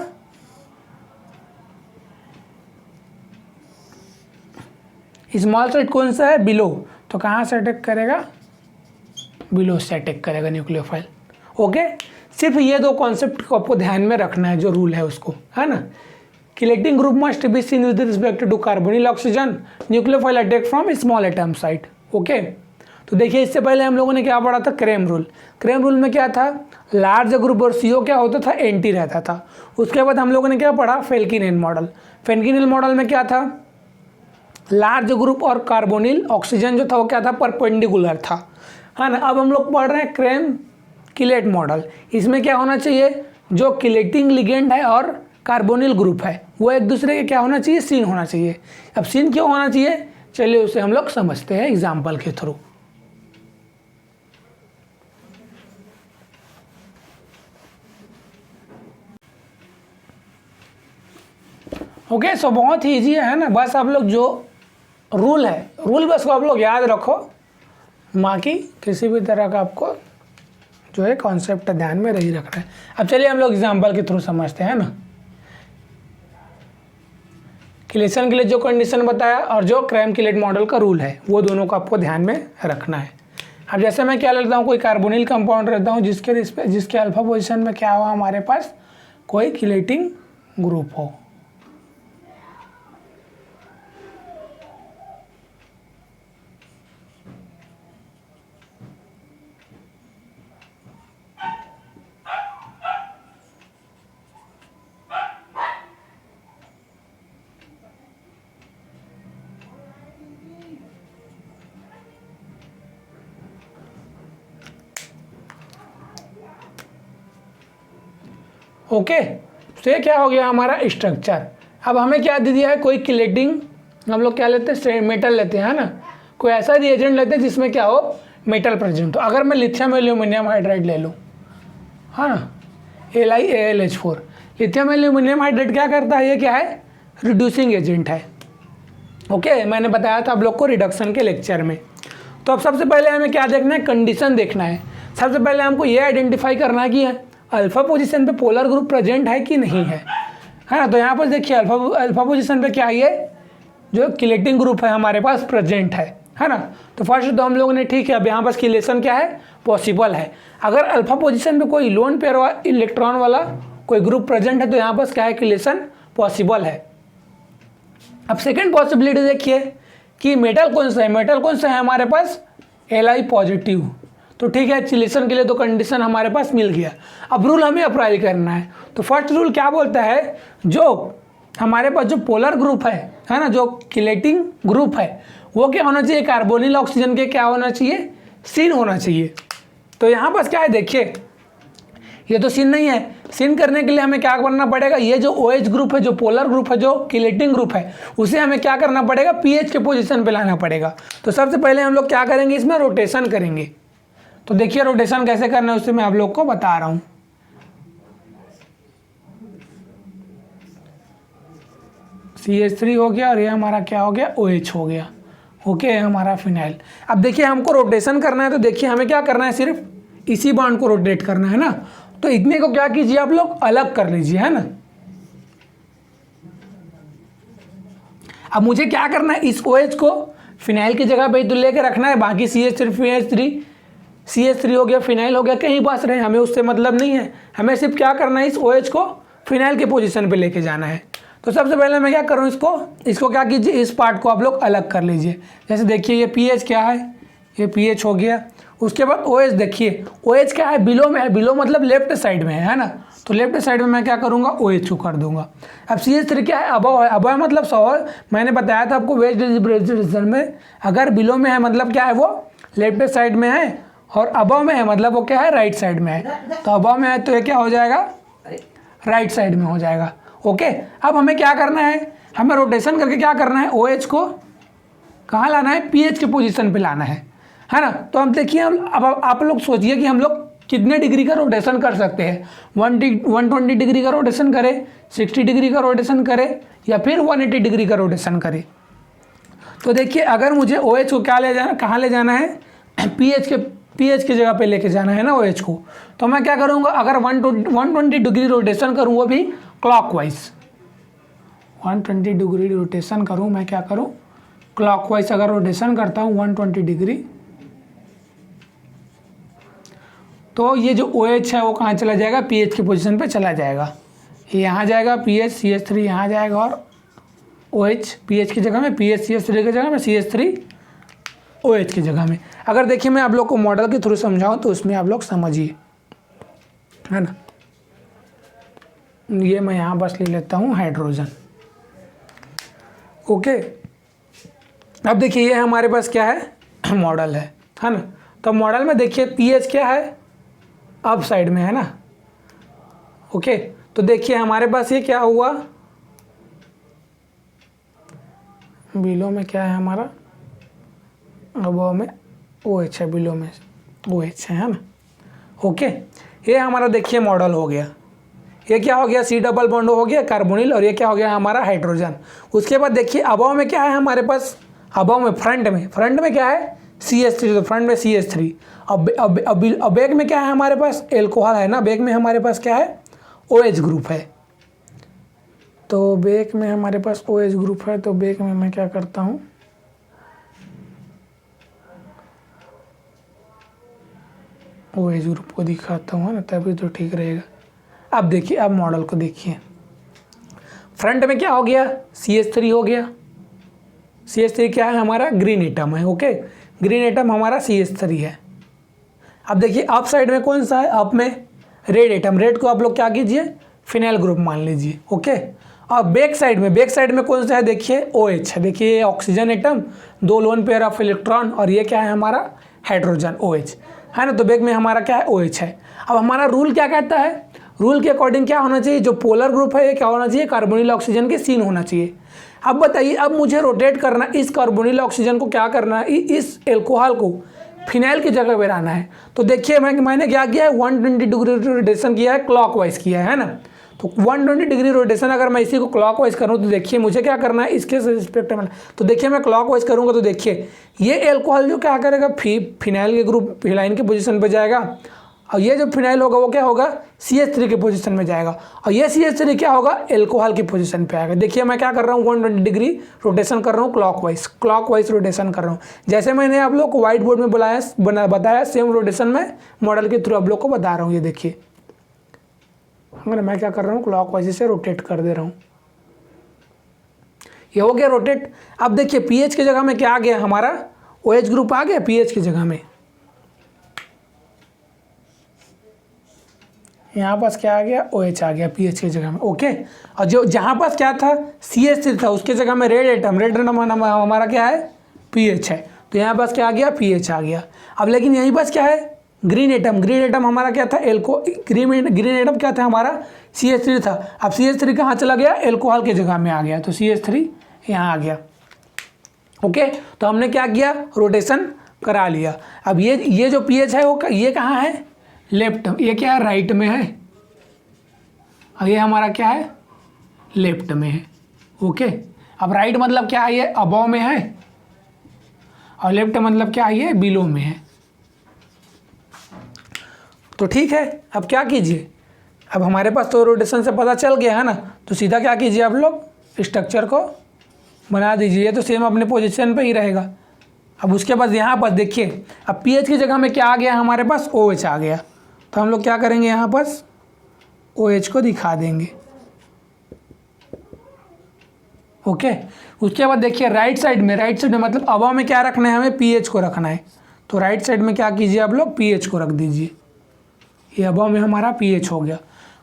स्मॉल साइड कौन सा है, बिलो। तो कहाँ से अटैक करेगा, बिलो से अटैक करेगा न्यूक्लियोफाइल। ओके, सिर्फ ये दो कॉन्सेप्ट को आपको ध्यान में रखना है, जो रूल है उसको, है ना। Chelating group must be seen with respect to carbonyl oxygen, nucleophile attack from small atom site. Okay, तो देखिए इससे पहले हम लोगों ने क्या पढ़ा था, क्रेम रूल। क्रेम रूल में क्या था, लार्ज ग्रुप और CO क्या होता था, एंटी रहता था। उसके बाद हम लोगों ने क्या पढ़ा, फेल्किनेल मॉडल। फेल्किनेल मॉडल में क्या था, लार्ज ग्रुप और कार्बोनिल ऑक्सीजन जो था वो क्या था, परपेंडिकुलर था, है ना। अब हम लोग पढ़ रहे हैं क्रेम किलेट मॉडल। इसमें क्या होना चाहिए, जो किलेटिंग लिगेंड है और कार्बोनिल ग्रुप है वो एक दूसरे के क्या होना चाहिए, सीन होना चाहिए। अब सीन क्यों होना चाहिए, चलिए उसे हम लोग समझते हैं एग्जाम्पल के थ्रू। ओके, सो बहुत ही ईजी है ना। बस आप लोग जो रूल है, रूल बस को आप लोग याद रखो, बाकी किसी भी तरह का आपको जो है कॉन्सेप्ट ध्यान में नहीं रखना है। अब चलिए हम लोग एग्जाम्पल के थ्रू समझते हैं ना। किलेशन के लिए जो कंडीशन बताया और जो क्रैम किलेट मॉडल का रूल है, वो दोनों को आपको ध्यान में रखना है। अब जैसे मैं क्या लेता हूँ, कोई कार्बोनिल कंपाउंड रहता हूँ जिसके अल्फा पोजीशन में क्या हुआ हमारे पास, कोई किलेटिंग ग्रुप हो। ओके, तो ये क्या हो गया हमारा स्ट्रक्चर। अब हमें क्या दे दिया है, कोई किलेटिंग, हम लोग क्या लेते हैं, मेटल लेते हैं, है ना, कोई ऐसा रिएजेंट लेते हैं जिसमें क्या हो, मेटल प्रेजेंट हो। अगर मैं लिथियम एल्यूमिनियम हाइड्राइड ले लूँ, है ना, LiAlH4, लिथियम एल्यूमिनियम हाइड्राइड क्या करता है, ये क्या है, रिड्यूसिंग एजेंट है। ओके, मैंने बताया था आप लोग को रिडक्शन के लेक्चर में। तो अब सबसे पहले हमें क्या देखना है, कंडीशन देखना है। सबसे पहले हमको ये आइडेंटिफाई करना है कि अल्फा पोजीशन पे पोलर ग्रुप प्रेजेंट है कि नहीं है ना। तो यहाँ पर देखिए अल्फा पोजीशन पे क्या है, ये जो किलेटिंग ग्रुप है हमारे पास प्रेजेंट है ना। तो फर्स्ट तो हम लोगों ने ठीक है, अब यहाँ पास किलेशन क्या है, पॉसिबल है। अगर अल्फा पोजीशन पे कोई लोन पेयर इलेक्ट्रॉन वाला कोई ग्रुप प्रेजेंट है तो यहाँ पास क्या है, किलेशन पॉसिबल है। अब सेकेंड पॉसिबिलिटी देखिए कि मेटल कौन सा है, मेटल कौन सा है हमारे पास, Li पॉजिटिव। तो ठीक है, चिलेशन के लिए तो कंडीशन हमारे पास मिल गया। अब रूल हमें अप्लाई करना है। तो फर्स्ट रूल क्या बोलता है, जो हमारे पास जो पोलर ग्रुप है ना, जो किलेटिंग ग्रुप है, वो क्या होना चाहिए, कार्बोनिल ऑक्सीजन के क्या होना चाहिए, सिन होना चाहिए। तो यहाँ पास क्या है, देखिए ये तो सिन नहीं है। सिन करने के लिए हमें क्या करना पड़ेगा, ये जो OH ग्रुप है, जो पोलर ग्रुप है, जो किलेटिंग ग्रुप है, उसे हमें क्या करना पड़ेगा, pH के पोजीशन पे लाना पड़ेगा। तो सबसे पहले हम लोग क्या करेंगे, इसमें रोटेशन करेंगे। तो देखिए रोटेशन कैसे करना है उससे मैं आप लोग को बता रहा हूँ। CH3 हो गया और ये हमारा क्या हो गया, OH हो गया। ओके, हमारा फिनाइल। अब देखिए हमको रोटेशन करना है, तो देखिए हमें क्या करना है, सिर्फ इसी बॉन्ड को रोटेट करना है ना। तो इतने को क्या कीजिए आप लोग, अलग कर लीजिए, है ना। अब मुझे क्या करना है, इस OH को फिनाइल की जगह पे तो लेके रखना है, बाकी CH3 हो गया, फिनाइल हो गया, कहीं पास रहे, हमें उससे मतलब नहीं है। हमें सिर्फ क्या करना है, इस OH को फिनाइल के पोजीशन पे लेके जाना है। तो सबसे पहले मैं क्या करूँ, इसको क्या कीजिए, इस पार्ट को आप लोग अलग कर लीजिए। जैसे देखिए ये pH क्या है, ये pH हो गया। उसके बाद OH देखिए, OH क्या है, बिलो में है, बिलो मतलब लेफ्ट साइड में है ना। तो लेफ्ट साइड में मैं क्या करूँगा, OH को कर दूंगा। अब CH3 क्या है, अबव है, अबव मतलब सॉल्व, मैंने बताया था आपको वेज डिस्ट्रीब्यूशन में, अगर बिलो में है मतलब क्या है, वो लेफ्ट साइड में है, और अबव में है मतलब वो क्या है, राइट साइड में है। तो अबव में है तो ये क्या हो जाएगा, राइट साइड में हो जाएगा। ओके, अब हमें क्या करना है, हमें रोटेशन करके क्या करना है, OH को कहाँ लाना है, pH के पोजीशन पे लाना है ना। तो हम देखिए, अब आप लोग सोचिए कि हम लोग कितने डिग्री का रोटेशन कर सकते हैं, 120 डिग्री का रोटेशन करें, 60 डिग्री का रोटेशन करें, या फिर 180 डिग्री का रोटेशन करें। तो देखिए अगर मुझे OH को क्या ले जाना, कहाँ ले जाना है, pH की जगह पे लेके जाना है ना OH को। तो मैं क्या करूँगा, अगर 120 डिग्री रोटेशन करूँ, वो भी क्लॉकवाइज, 120 डिग्री रोटेशन करूँ, मैं क्या करूँ, क्लॉकवाइज अगर रोटेशन करता हूँ 120 डिग्री, तो ये जो OH है वो कहाँ चला जाएगा, pH की पोजीशन पे चला जाएगा। ये यहाँ जाएगा pH, CH3 यहाँ जाएगा, और OH pH की जगह में, pH CH3 की जगह में, CH3 OH की जगह में। अगर देखिए मैं आप लोग को मॉडल के थ्रू समझाऊँ तो उसमें आप लोग समझिए, है ना। ये मैं यहाँ बस ले लेता हूँ हाइड्रोजन। ओके, अब देखिए ये हमारे पास क्या है, मॉडल है ना। तो मॉडल में देखिए pH क्या है, अप साइड में है ना। ओके, तो देखिए हमारे पास ये क्या हुआ, बिलो में क्या है हमारा, अबव में OH है, बिलो में OH है ना। ओके, ये हमारा देखिए मॉडल हो गया। ये क्या हो गया, C डबल बॉन्ड हो गया कार्बोनिल, और ये क्या हो गया हमारा हाइड्रोजन। उसके बाद देखिए अबव में क्या है हमारे पास, अबव में फ्रंट में क्या है, CH3, तो फ्रंट में CH3। अब बैक में क्या है हमारे पास, एल्कोहल है ना, बैक में हमारे पास क्या है, OH ग्रुप है। तो बेक में हमारे पास OH ग्रुप है, तो बेक में मैं क्या करता हूँ, OH ग्रुप को दिखाता हूँ ना, तभी तो ठीक रहेगा। अब देखिए, अब मॉडल को देखिए, फ्रंट में क्या हो गया, CH3 हो गया। CH3 क्या है हमारा, ग्रीन एटम है। ओके, ग्रीन एटम हमारा CH3 है। अब देखिए अप साइड में कौन सा है, अप में रेड एटम, रेड को आप लोग क्या कीजिए, फिनाइल ग्रुप मान लीजिए। ओके, और बैक साइड में कौन सा है, देखिए OH है। देखिए oxygen atom, 2 loan pair of electron, और ये क्या है हमारा हाइड्रोजन OH है ना। तो बैक में हमारा क्या है, OH है। अब हमारा रूल क्या कहता है, रूल के अकॉर्डिंग क्या होना चाहिए, जो पोलर ग्रुप है ये क्या होना चाहिए, कार्बोनिल ऑक्सीजन के सीन होना चाहिए। अब बताइए, अब मुझे रोटेट करना, इस कार्बोनिल ऑक्सीजन को क्या करना है, इस एल्कोहल को फिनाइल की जगह पे लाना है। तो देखिए मैंने क्या किया है, 120 डिग्री रोटेशन किया है, क्लॉकवाइज किया है ना। तो 120 डिग्री रोटेशन अगर मैं इसी को क्लॉकवाइज करूँ तो देखिए मुझे क्या करना है, इसके रिस्पेक्ट में। तो देखिए मैं क्लॉकवाइज करूँगा तो देखिए ये एल्कोहल जो क्या करेगा, फिनाइल के ग्रुप, फिनाइल की पोजीशन पे जाएगा, और ये जो फिनाइल होगा वो क्या होगा, CH3 की पोजीशन में जाएगा, और ये CH3 क्या होगा, एल्कोहल की पोजीशन पे आएगा। देखिए मैं क्या कर रहा हूँ, 120 डिग्री रोटेशन कर रहा हूँ, क्लॉकवाइज रोटेशन कर रहा हूँ। जैसे मैंने आप लोग को व्हाइट बोर्ड में बताया, सेम रोटेशन में मॉडल के थ्रू आप लोग को बता रहा हूँ। ये देखिए मैं क्या कर रहा हूँ, क्लॉकवाइज से रोटेट कर दे रहा हूँ। ये हो गया रोटेट। अब देखिए पीएच की जगह में क्या आ गया, हमारा OH ग्रुप आ गया पीएच की जगह में। यहाँ पास क्या आ गया, OH आ गया पीएच की जगह में। ओके, और जो जहाँ पास क्या था, CH3 था, उसके जगह में रेड एटम हमारा क्या है, पीएच है। तो यहाँ पास क्या आ गया, पीएच आ गया। अब लेकिन यहीं पास क्या है, ग्रीन एटम हमारा क्या था, ग्रीन एटम क्या था हमारा, CH3 था। अब CH3 कहाँ चला गया, एल्कोहल की जगह में आ गया, तो CH3 यहाँ आ गया। ओके, तो हमने क्या किया, रोटेशन करा लिया। अब ये जो पीएच है वो ये कहाँ है, लेफ्ट, ये क्या है, राइट में है, और ये हमारा क्या है, लेफ्ट में है। ओके, अब राइट मतलब क्या है, ये अबव में है, और लेफ्ट मतलब क्या है, ये बिलो में है। तो ठीक है, अब क्या कीजिए, अब हमारे पास तो रोटेशन से पता चल गया है ना, तो सीधा क्या कीजिए, आप लोग स्ट्रक्चर को बना दीजिए, तो सेम अपने पोजीशन पे ही रहेगा। अब उसके बाद यहाँ पर देखिए, अब पीएच की जगह में क्या आ गया हमारे पास, OH आ गया। तो हम लोग क्या करेंगे, यहाँ पास OH को दिखा देंगे। ओके, उसके बाद देखिए राइट साइड में मतलब अबव में क्या रखना है, हमें पीएच को रखना है। तो राइट साइड में क्या कीजिए, आप लोग पीएच को रख दीजिए। ये अबव में हमारा पीएच हो गया।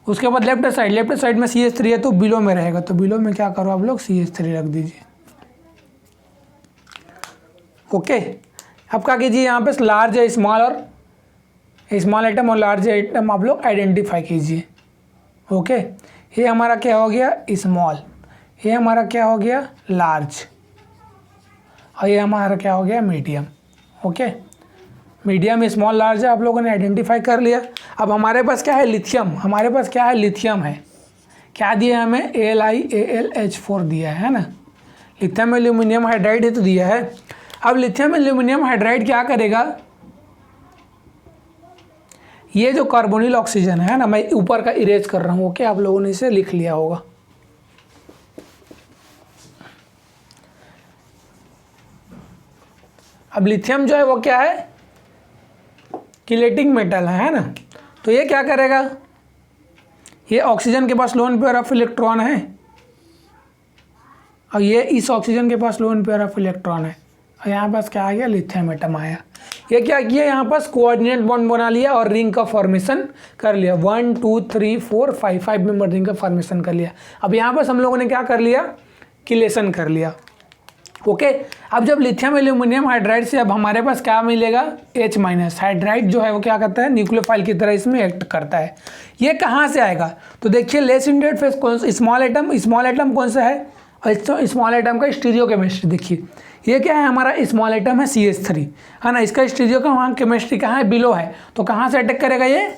उसके बाद लेफ्ट साइड में CH3 है, तो बिलो में रहेगा, तो बिलो में क्या करो आप लोग, CH3 रख दीजिए। ओके, अब क्या कीजिए, यहाँ पे लार्ज है, स्मॉल आइटम और लार्ज आइटम आप लोग आइडेंटिफाई कीजिए। ओके, ये हमारा क्या हो गया, स्मॉल, ये हमारा क्या हो गया, लार्ज, और ये हमारा क्या हो गया, medium. Okay, medium, small, large है, आप लोगों ने आइडेंटिफाई कर लिया। अब हमारे पास क्या है, लिथियम है। क्या दिया हमें, AlIAlH4 दिया है ना, लिथियम एल्यूमिनियम हाइड्राइड ही तो दिया है। अब लिथियम एल्यूमिनियम हाइड्राइड क्या करेगा, ये जो कार्बोनिल ऑक्सीजन है ना, मैं ऊपर का इरेज कर रहा हूँ। ओके, आप लोगों ने इसे लिख लिया होगा। अब लिथियम जो है वो क्या है, किलेटिंग मेटल है ना। तो ये क्या करेगा, ये ऑक्सीजन के पास लोन पेयर ऑफ इलेक्ट्रॉन है, और ये इस ऑक्सीजन के पास लोन पेयर ऑफ इलेक्ट्रॉन है, और यहाँ पास क्या आ गया, लिथियम एटम आया। ये क्या किया, यहाँ पास कोऑर्डिनेट बॉन्ड बना लिया और रिंग का फॉर्मेशन कर लिया, 1 2 3 4 5 मेंबर रिंग का फॉर्मेशन कर लिया। अब यहाँ पास हम लोगों ने क्या कर लिया, किलेशन कर लिया। ओके, अब जब लिथियम एल्यूमिनियम हाइड्राइड से अब हमारे पास क्या मिलेगा, H-, हाइड्राइड जो है वो क्या करता है, न्यूक्लियोफाइल की तरह इसमें एक्ट करता है। ये कहाँ से आएगा, तो देखिए लेस इंटेड फेस कौन सा, स्मॉल एटम कौन सा है, और स्मॉल एटम का स्टीरियो केमिस्ट्री देखिए, ये क्या है हमारा, स्मॉल एटम है CH3 है ना, इसका स्टीरियो का वहाँ केमिस्ट्री कहाँ है, बिलो है। तो कहाँ से अटैक करेगा, ये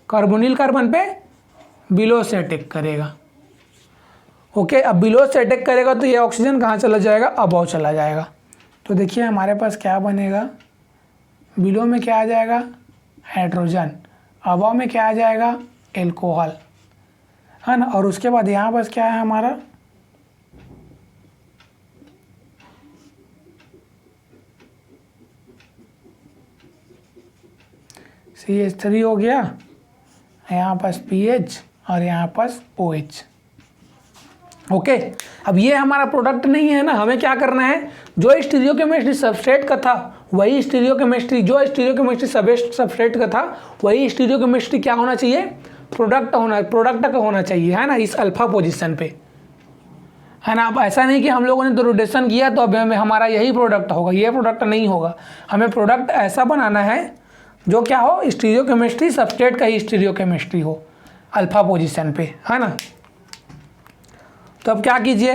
कार्बोनिल कार्बन पे बिलो से अटैक करेगा। ओके, अब बिलो से अटैक करेगा तो ये ऑक्सीजन कहाँ चला जाएगा, अबव चला जाएगा। तो देखिए हमारे पास क्या बनेगा, बिलो में क्या आ जाएगा, हाइड्रोजन, अबव में क्या आ जाएगा, एल्कोहल है ना, और उसके बाद यहाँ पास क्या है हमारा, CH3 हो गया, यहाँ पास PH और यहाँ पास OH। ओके, अब ये हमारा प्रोडक्ट नहीं है ना, हमें क्या करना है, जो स्टीरियोकेमिस्ट्री सबस्ट्रेट का था वही स्टीरियोकेमिस्ट्री, जो स्टीरियोकेमिस्ट्री सबस्ट्रेट का था वही स्टीरियोकेमिस्ट्री क्या होना चाहिए, प्रोडक्ट का होना चाहिए, है ना, इस अल्फा पोजीशन पे, है ना। अब ऐसा नहीं कि हम लोगों ने तो रोटेशन किया तो अब हमारा यही प्रोडक्ट होगा, ये प्रोडक्ट नहीं होगा। हमें प्रोडक्ट ऐसा बनाना है जो क्या हो, स्टीरियोकेमिस्ट्री सबस्ट्रेट का ही स्टीरियोकेमिस्ट्री हो अल्फा पोजीशन पे, है ना। तो अब क्या कीजिए,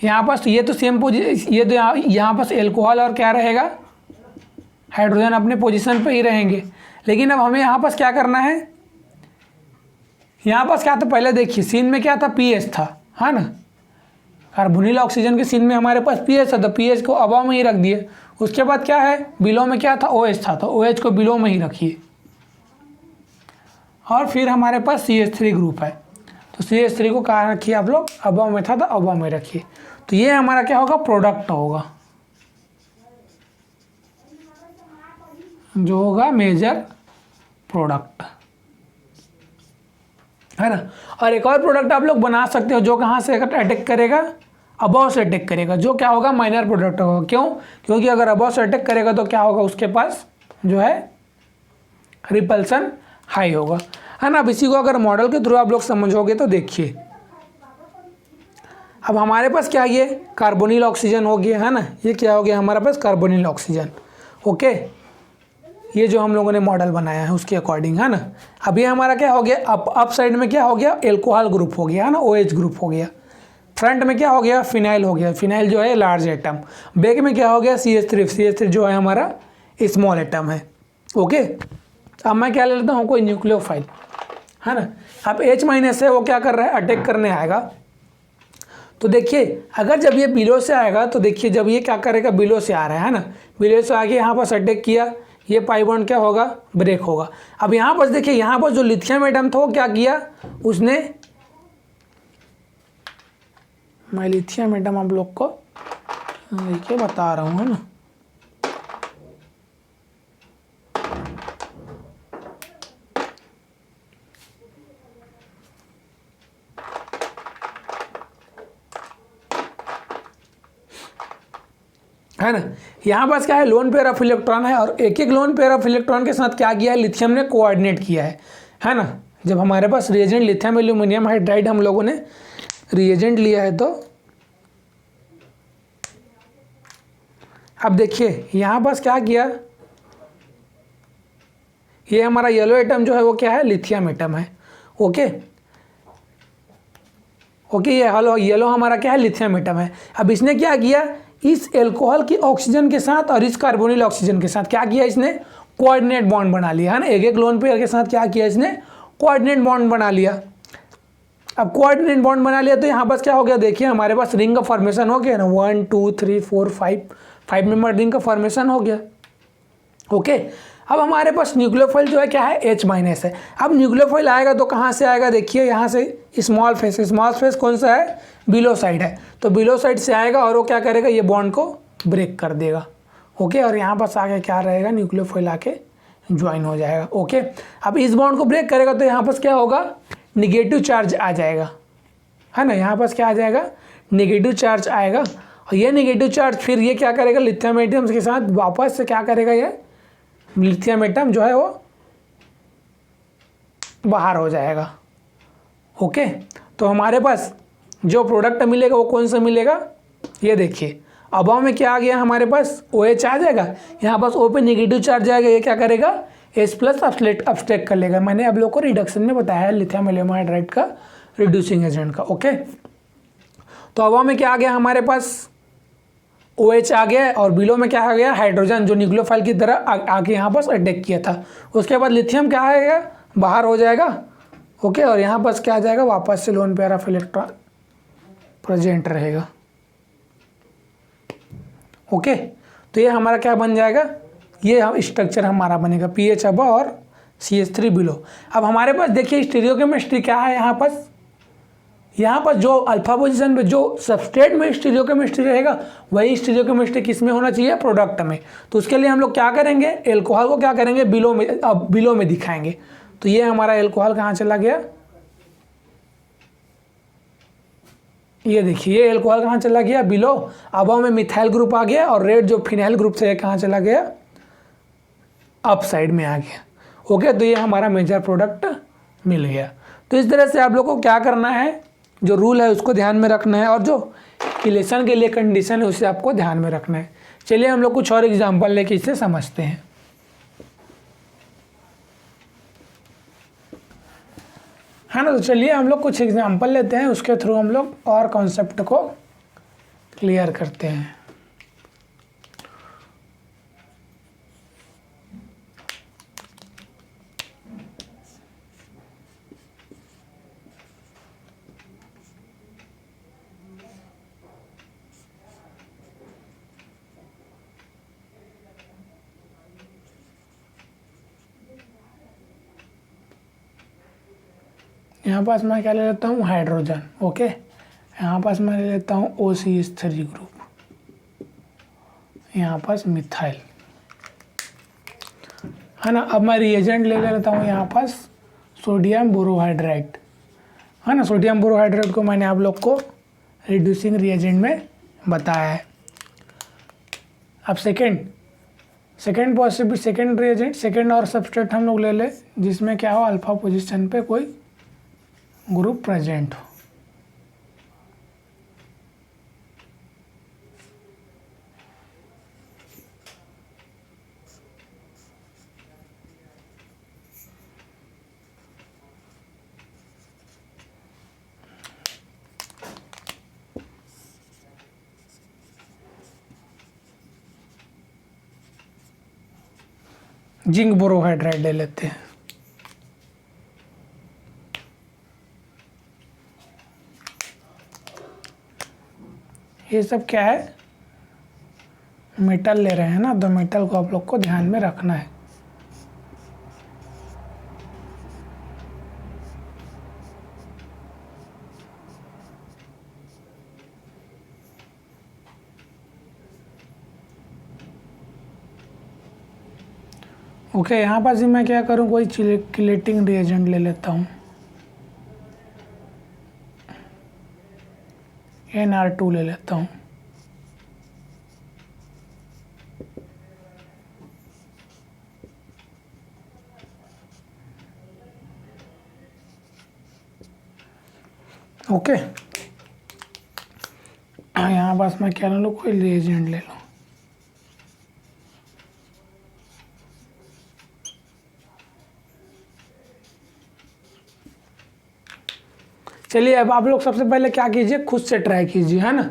यहाँ पास ये तो सेम ये तो यहाँ पास एल्कोहल और क्या रहेगा, हाइड्रोजन अपने पोजीशन पे ही रहेंगे। लेकिन अब हमें यहाँ पास क्या करना है, यहाँ पास क्या था, पहले देखिए सीन में क्या था, पीएच था, है ना। कार्बोनिल ऑक्सीजन के सीन में हमारे पास पीएच था, तो पीएच को अबव में ही रख दिए। उसके बाद क्या है, बिलो में क्या था, ओएच था, तो ओएच को बिलो में ही रखिए। और फिर हमारे पास CH3 ग्रुप है, तो CH3 को कहाँ रखिए आप लोग, अबव में था तो अबव में रखिए। तो ये हमारा क्या होगा, प्रोडक्ट होगा, जो होगा मेजर प्रोडक्ट, है ना। और एक और प्रोडक्ट आप लोग बना सकते हो जो कहाँ से अटैक करेगा, अबव से अटैक करेगा, जो क्या होगा, माइनर प्रोडक्ट होगा। क्यों, क्योंकि अगर अबव से अटैक करेगा तो क्या होगा, उसके पास जो है रिपल्सन हाई होगा, है ना। अब इसी को अगर मॉडल के थ्रू आप लोग समझोगे तो देखिए, अब हमारे पास क्या, ये कार्बोनिल ऑक्सीजन हो गया, है ना, ये क्या हो गया हमारे पास, कार्बोनिल ऑक्सीजन। ओके, ये जो हम लोगों ने मॉडल बनाया है उसके अकॉर्डिंग, है ना। अब ये हमारा क्या हो गया, अप साइड में क्या हो गया, एल्कोहल ग्रुप हो गया, है ना, OH ग्रुप हो गया। फ्रंट में क्या हो गया, फिनाइल हो गया, फिनाइल जो है लार्ज एटम। बैक में क्या हो गया, CH3 जो है हमारा स्मॉल एटम है। ओके, अब मैं क्या ले लेता हूँ, कोई न्यूक्लियोफाइल, है ना। अब H- है, वो क्या कर रहा है, अटैक करने आएगा। तो देखिए अगर जब ये बिलो से आएगा तो देखिए, जब ये क्या करेगा, बिलो से आ रहा है ना, बिलो से आके यहाँ पर अटैक किया, ये पाई बॉन्ड क्या होगा, ब्रेक होगा। अब यहाँ पर देखिए, यहाँ पर जो लिथियम एटम था वो क्या किया, उसने, मैं लिथियम एटम आप लोग को देखिए बता रहा हूँ, है ना। है ना, यहाँ पास क्या है, लोन पेयर ऑफ इलेक्ट्रॉन है, और एक एक लोन पेयर ऑफ इलेक्ट्रॉन के साथ क्या किया है, लिथियम ने कोऑर्डिनेट किया है ना। जब हमारे पास रिएजेंट लिथियम एल्यूमिनियम हाइड्राइड हम लोगों ने रिएजेंट लिया है, तो अब देखिए यहाँ पास क्या किया, ये हमारा येलो एटम जो है वो क्या है, लिथियम एटम है। ओके, ये येलो हमारा क्या है, लिथियम एटम है। अब इसने क्या किया, इस एल्कोहल की ऑक्सीजन के साथ और इस कार्बोनिल ऑक्सीजन के साथ क्या किया, इसने कोऑर्डिनेट बॉन्ड बना लिया, है ना। एक एक लोन पेयर के साथ क्या किया, इसने कोऑर्डिनेट बॉन्ड बना लिया। अब कोऑर्डिनेट बॉन्ड बना लिया तो यहाँ पास क्या हो गया, देखिए हमारे पास रिंग का फॉर्मेशन हो गया ना, 1 2 3 4 5 मेंबर रिंग का फॉर्मेशन हो गया। ओके, अब हमारे पास न्यूक्लियोफाइल जो है क्या है, H- है। अब न्यूक्लियोफाइल आएगा तो कहाँ से आएगा, देखिए यहाँ से स्मॉल फेस कौन सा है, बिलो साइड है, तो बिलो साइड से आएगा और वो क्या करेगा, ये बॉन्ड को ब्रेक कर देगा। ओके, और यहाँ पास आगे क्या रहेगा, न्यूक्लियोफाइल आके ज्वाइन हो जाएगा। ओके, अब इस बॉन्ड को ब्रेक करेगा तो यहाँ पास क्या होगा, निगेटिव चार्ज आ जाएगा, है ना। यहाँ पास क्या आ जाएगा, निगेटिव चार्ज आएगा, और ये निगेटिव चार्ज फिर ये क्या करेगा, लिथियम एटम्स के साथ वापस से क्या करेगा, ये लिथियम एटम जो है वो बाहर हो जाएगा। ओके, तो हमारे पास जो प्रोडक्ट मिलेगा वो कौन सा मिलेगा, ये देखिए अबव में क्या आ गया, हमारे पास OH आ जाएगा, यहाँ पास O पे नेगेटिव चार्ज आएगा, ये क्या करेगा, H+ अब्स्ट्रैक्ट कर लेगा। मैंने आप लोग को रिडक्शन में बताया है लिथियम एल्यूमिनियम हाइड्राइड का रिड्यूसिंग एजेंट का। ओके, तो अबव में क्या आ गया, हमारे पास OH आ गया, और बिलो में क्या आ गया, हाइड्रोजन, जो न्यूक्लियोफाइल की तरह आके यहाँ पास अटैक किया था। उसके बाद लिथियम क्या आएगा, बाहर हो जाएगा। ओके, और यहाँ पास क्या आ जाएगा, वापस से loan pair of electron present रहेगा। ओके, तो ये हमारा क्या बन जाएगा, ये स्ट्रक्चर हमारा बनेगा, पीएच अबव और CH3 बिलो। अब हमारे पास देखिए स्टीरियोकेमिस्ट्री क्या है, यहाँ पास यहाँ पर जो अल्फा पोजीशन पे जो सबस्ट्रेट में स्टीरियोकेमिस्ट्री रहेगा वही स्टीरियोकेमिस्ट्री किस में होना चाहिए, प्रोडक्ट में। तो उसके लिए हम लोग क्या करेंगे, एल्कोहल को क्या करेंगे, बिलो में दिखाएंगे। तो ये हमारा एल्कोहल कहाँ चला गया, ये देखिए ये एल्कोहल कहाँ चला गया, बिलो। अब में मिथाइल ग्रुप आ गया और रेड जो फिनाइल ग्रुप से कहाँ चला गया, अप साइड में आ गया। ओके, तो ये हमारा मेजर प्रोडक्ट मिल गया। तो इस तरह से आप लोग को क्या करना है, जो रूल है उसको ध्यान में रखना है और जो किलेशन के लिए कंडीशन है उसे आपको ध्यान में रखना है। चलिए हम लोग कुछ और एग्जाम्पल लेके इसे समझते हैं। है ना, तो चलिए हम लोग कुछ एग्जाम्पल लेते हैं, उसके थ्रू हम लोग और कॉन्सेप्ट को क्लियर करते हैं। यहाँ पास मैं क्या ले लेता हूँ, हाइड्रोजन। ओके, यहाँ पास मैं ले लेता हूँ OCH3 ग्रुप, यहाँ पास मिथाइल, है ना। अब मैं रिएजेंट ले लेता हूँ यहाँ पास सोडियम बोरोहाइड्रेट, है ना। सोडियम बोरोहाइड्रेट को मैंने आप लोग को रिड्यूसिंग रिएजेंट में बताया है। अब सेकेंड रिएजेंट, सेकेंड और सबस्ट्रेट हम लोग ले ले जिसमें क्या हो, अल्फा पोजीशन पे कोई ग्रुप प्रेजेंट हो। जिंक बोरोहाइड्राइड ले लेते हैं। ये सब क्या है, मेटल ले रहे हैं ना, तो मेटल को आप लोग को ध्यान में रखना है। ओके, यहाँ पर से मैं क्या करूँ, कोई किलेटिंग रिएजेंट ले लेता हूँ, NR2 ले लेता हूँ। ओके, यहाँ पास मैं क्या ले लूँ, कोई रिएजेंट ले लूँ। चलिए अब आप लोग सबसे पहले क्या कीजिए, खुद से ट्राई कीजिए, है ना।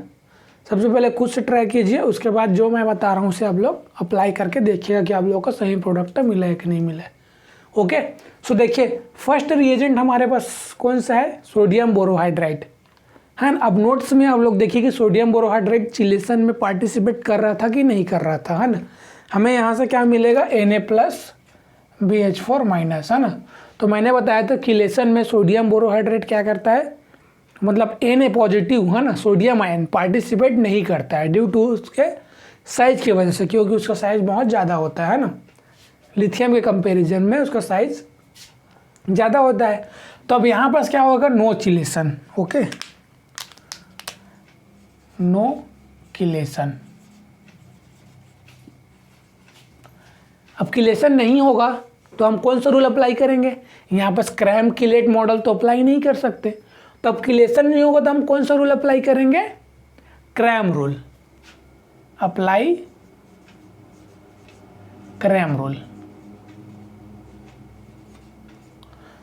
सबसे पहले खुद से ट्राई कीजिए, उसके बाद जो मैं बता रहा हूँ उसे आप लोग अप्लाई करके देखिएगा कि आप लोगों को सही प्रोडक्ट मिला है कि नहीं मिला है। ओके, सो देखिए फर्स्ट रिएजेंट हमारे पास कौन सा है, सोडियम बोरोहाइड्राइड, है ना। अब नोट्स में आप लोग देखिए कि सोडियम बोरोहाइड्राइड चिलेशन में पार्टिसिपेट कर रहा था कि नहीं कर रहा था, है ना। हमें यहाँ से क्या मिलेगा, Na+BH4-, है ना। तो मैंने बताया था किलेशन में सोडियम बोरोहाइड्रेट क्या करता है, मतलब Na पॉजिटिव, है ना, सोडियम आयन पार्टिसिपेट नहीं करता है ड्यू टू उसके साइज की वजह से, क्योंकि उसका साइज बहुत ज़्यादा होता है ना, लिथियम के कंपैरिजन में उसका साइज ज़्यादा होता है। तो अब यहाँ पास क्या होगा, no chelation. Okay, no chelation. अब किलेशन नहीं होगा तो हम कौन सा रूल अप्लाई करेंगे, यहाँ पर क्रैम किलेट मॉडल तो अप्लाई नहीं कर सकते। तो अब किलेशन नहीं होगा तो हम कौन सा रूल अप्लाई करेंगे, Cram rule, apply Cram rule.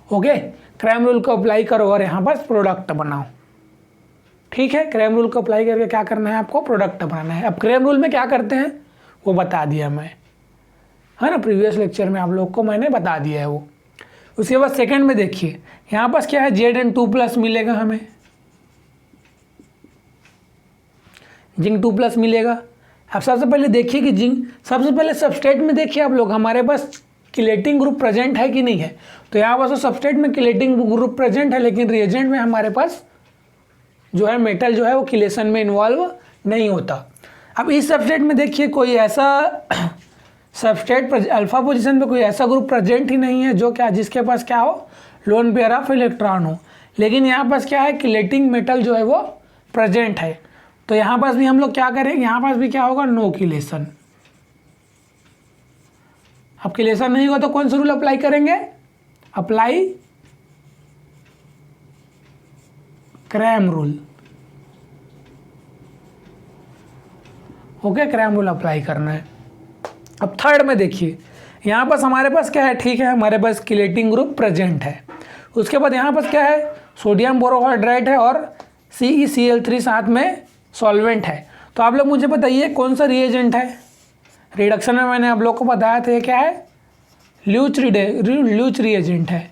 Okay, Cram rule को अप्लाई करो और यहाँ पर प्रोडक्ट बनाओ। ठीक है, क्रैम रूल को अप्लाई करके क्या करना है, आपको प्रोडक्ट बनाना है। अब क्रैम रूल में क्या करते हैं वो बता दिया मैं, है ना, प्रीवियस लेक्चर में आप लोग को मैंने बता दिया है वो। उसके बाद सेकंड में देखिए यहाँ पास क्या है, Zn2+ मिलेगा हमें, जिंक 2+ मिलेगा। अब सबसे पहले देखिए कि जिंक, सबसे पहले सबस्ट्रेट में देखिए आप लोग हमारे पास किलेटिंग ग्रुप प्रेजेंट है कि नहीं है। तो यहाँ पास तो सबस्ट्रेट में किलेटिंग ग्रुप प्रेजेंट है, लेकिन रिएजेंट में हमारे पास जो है मेटल जो है वो किलेशन में इन्वॉल्व नहीं होता। अब इस सबस्टेट में देखिए कोई ऐसा सबस्टेट अल्फा पोजीशन पे कोई ऐसा ग्रुप प्रेजेंट ही नहीं है जो क्या जिसके पास क्या हो लोन पेयर ऑफ इलेक्ट्रॉन हो, लेकिन यहाँ पास क्या है किलेटिंग मेटल जो है वो प्रेजेंट है। तो यहाँ पास भी हम लोग क्या करेंगे, यहाँ पास भी क्या होगा नो किलेशन। अब किलेशन नहीं होगा तो कौन सा रूल अप्लाई करेंगे, apply Cram rule. Okay, Cram rule apply करना है। अब थर्ड में देखिए यहाँ पास हमारे पास क्या है, ठीक है हमारे पास किलेटिंग ग्रुप प्रेजेंट है। उसके बाद यहाँ पास क्या है सोडियम बोरोहाइड्रेट है और CeCl3 साथ में सॉल्वेंट है। तो आप लोग मुझे बताइए कौन सा रिएजेंट है। रिडक्शन में मैंने आप लोग को बताया था क्या है ल्यूच रिएजेंट है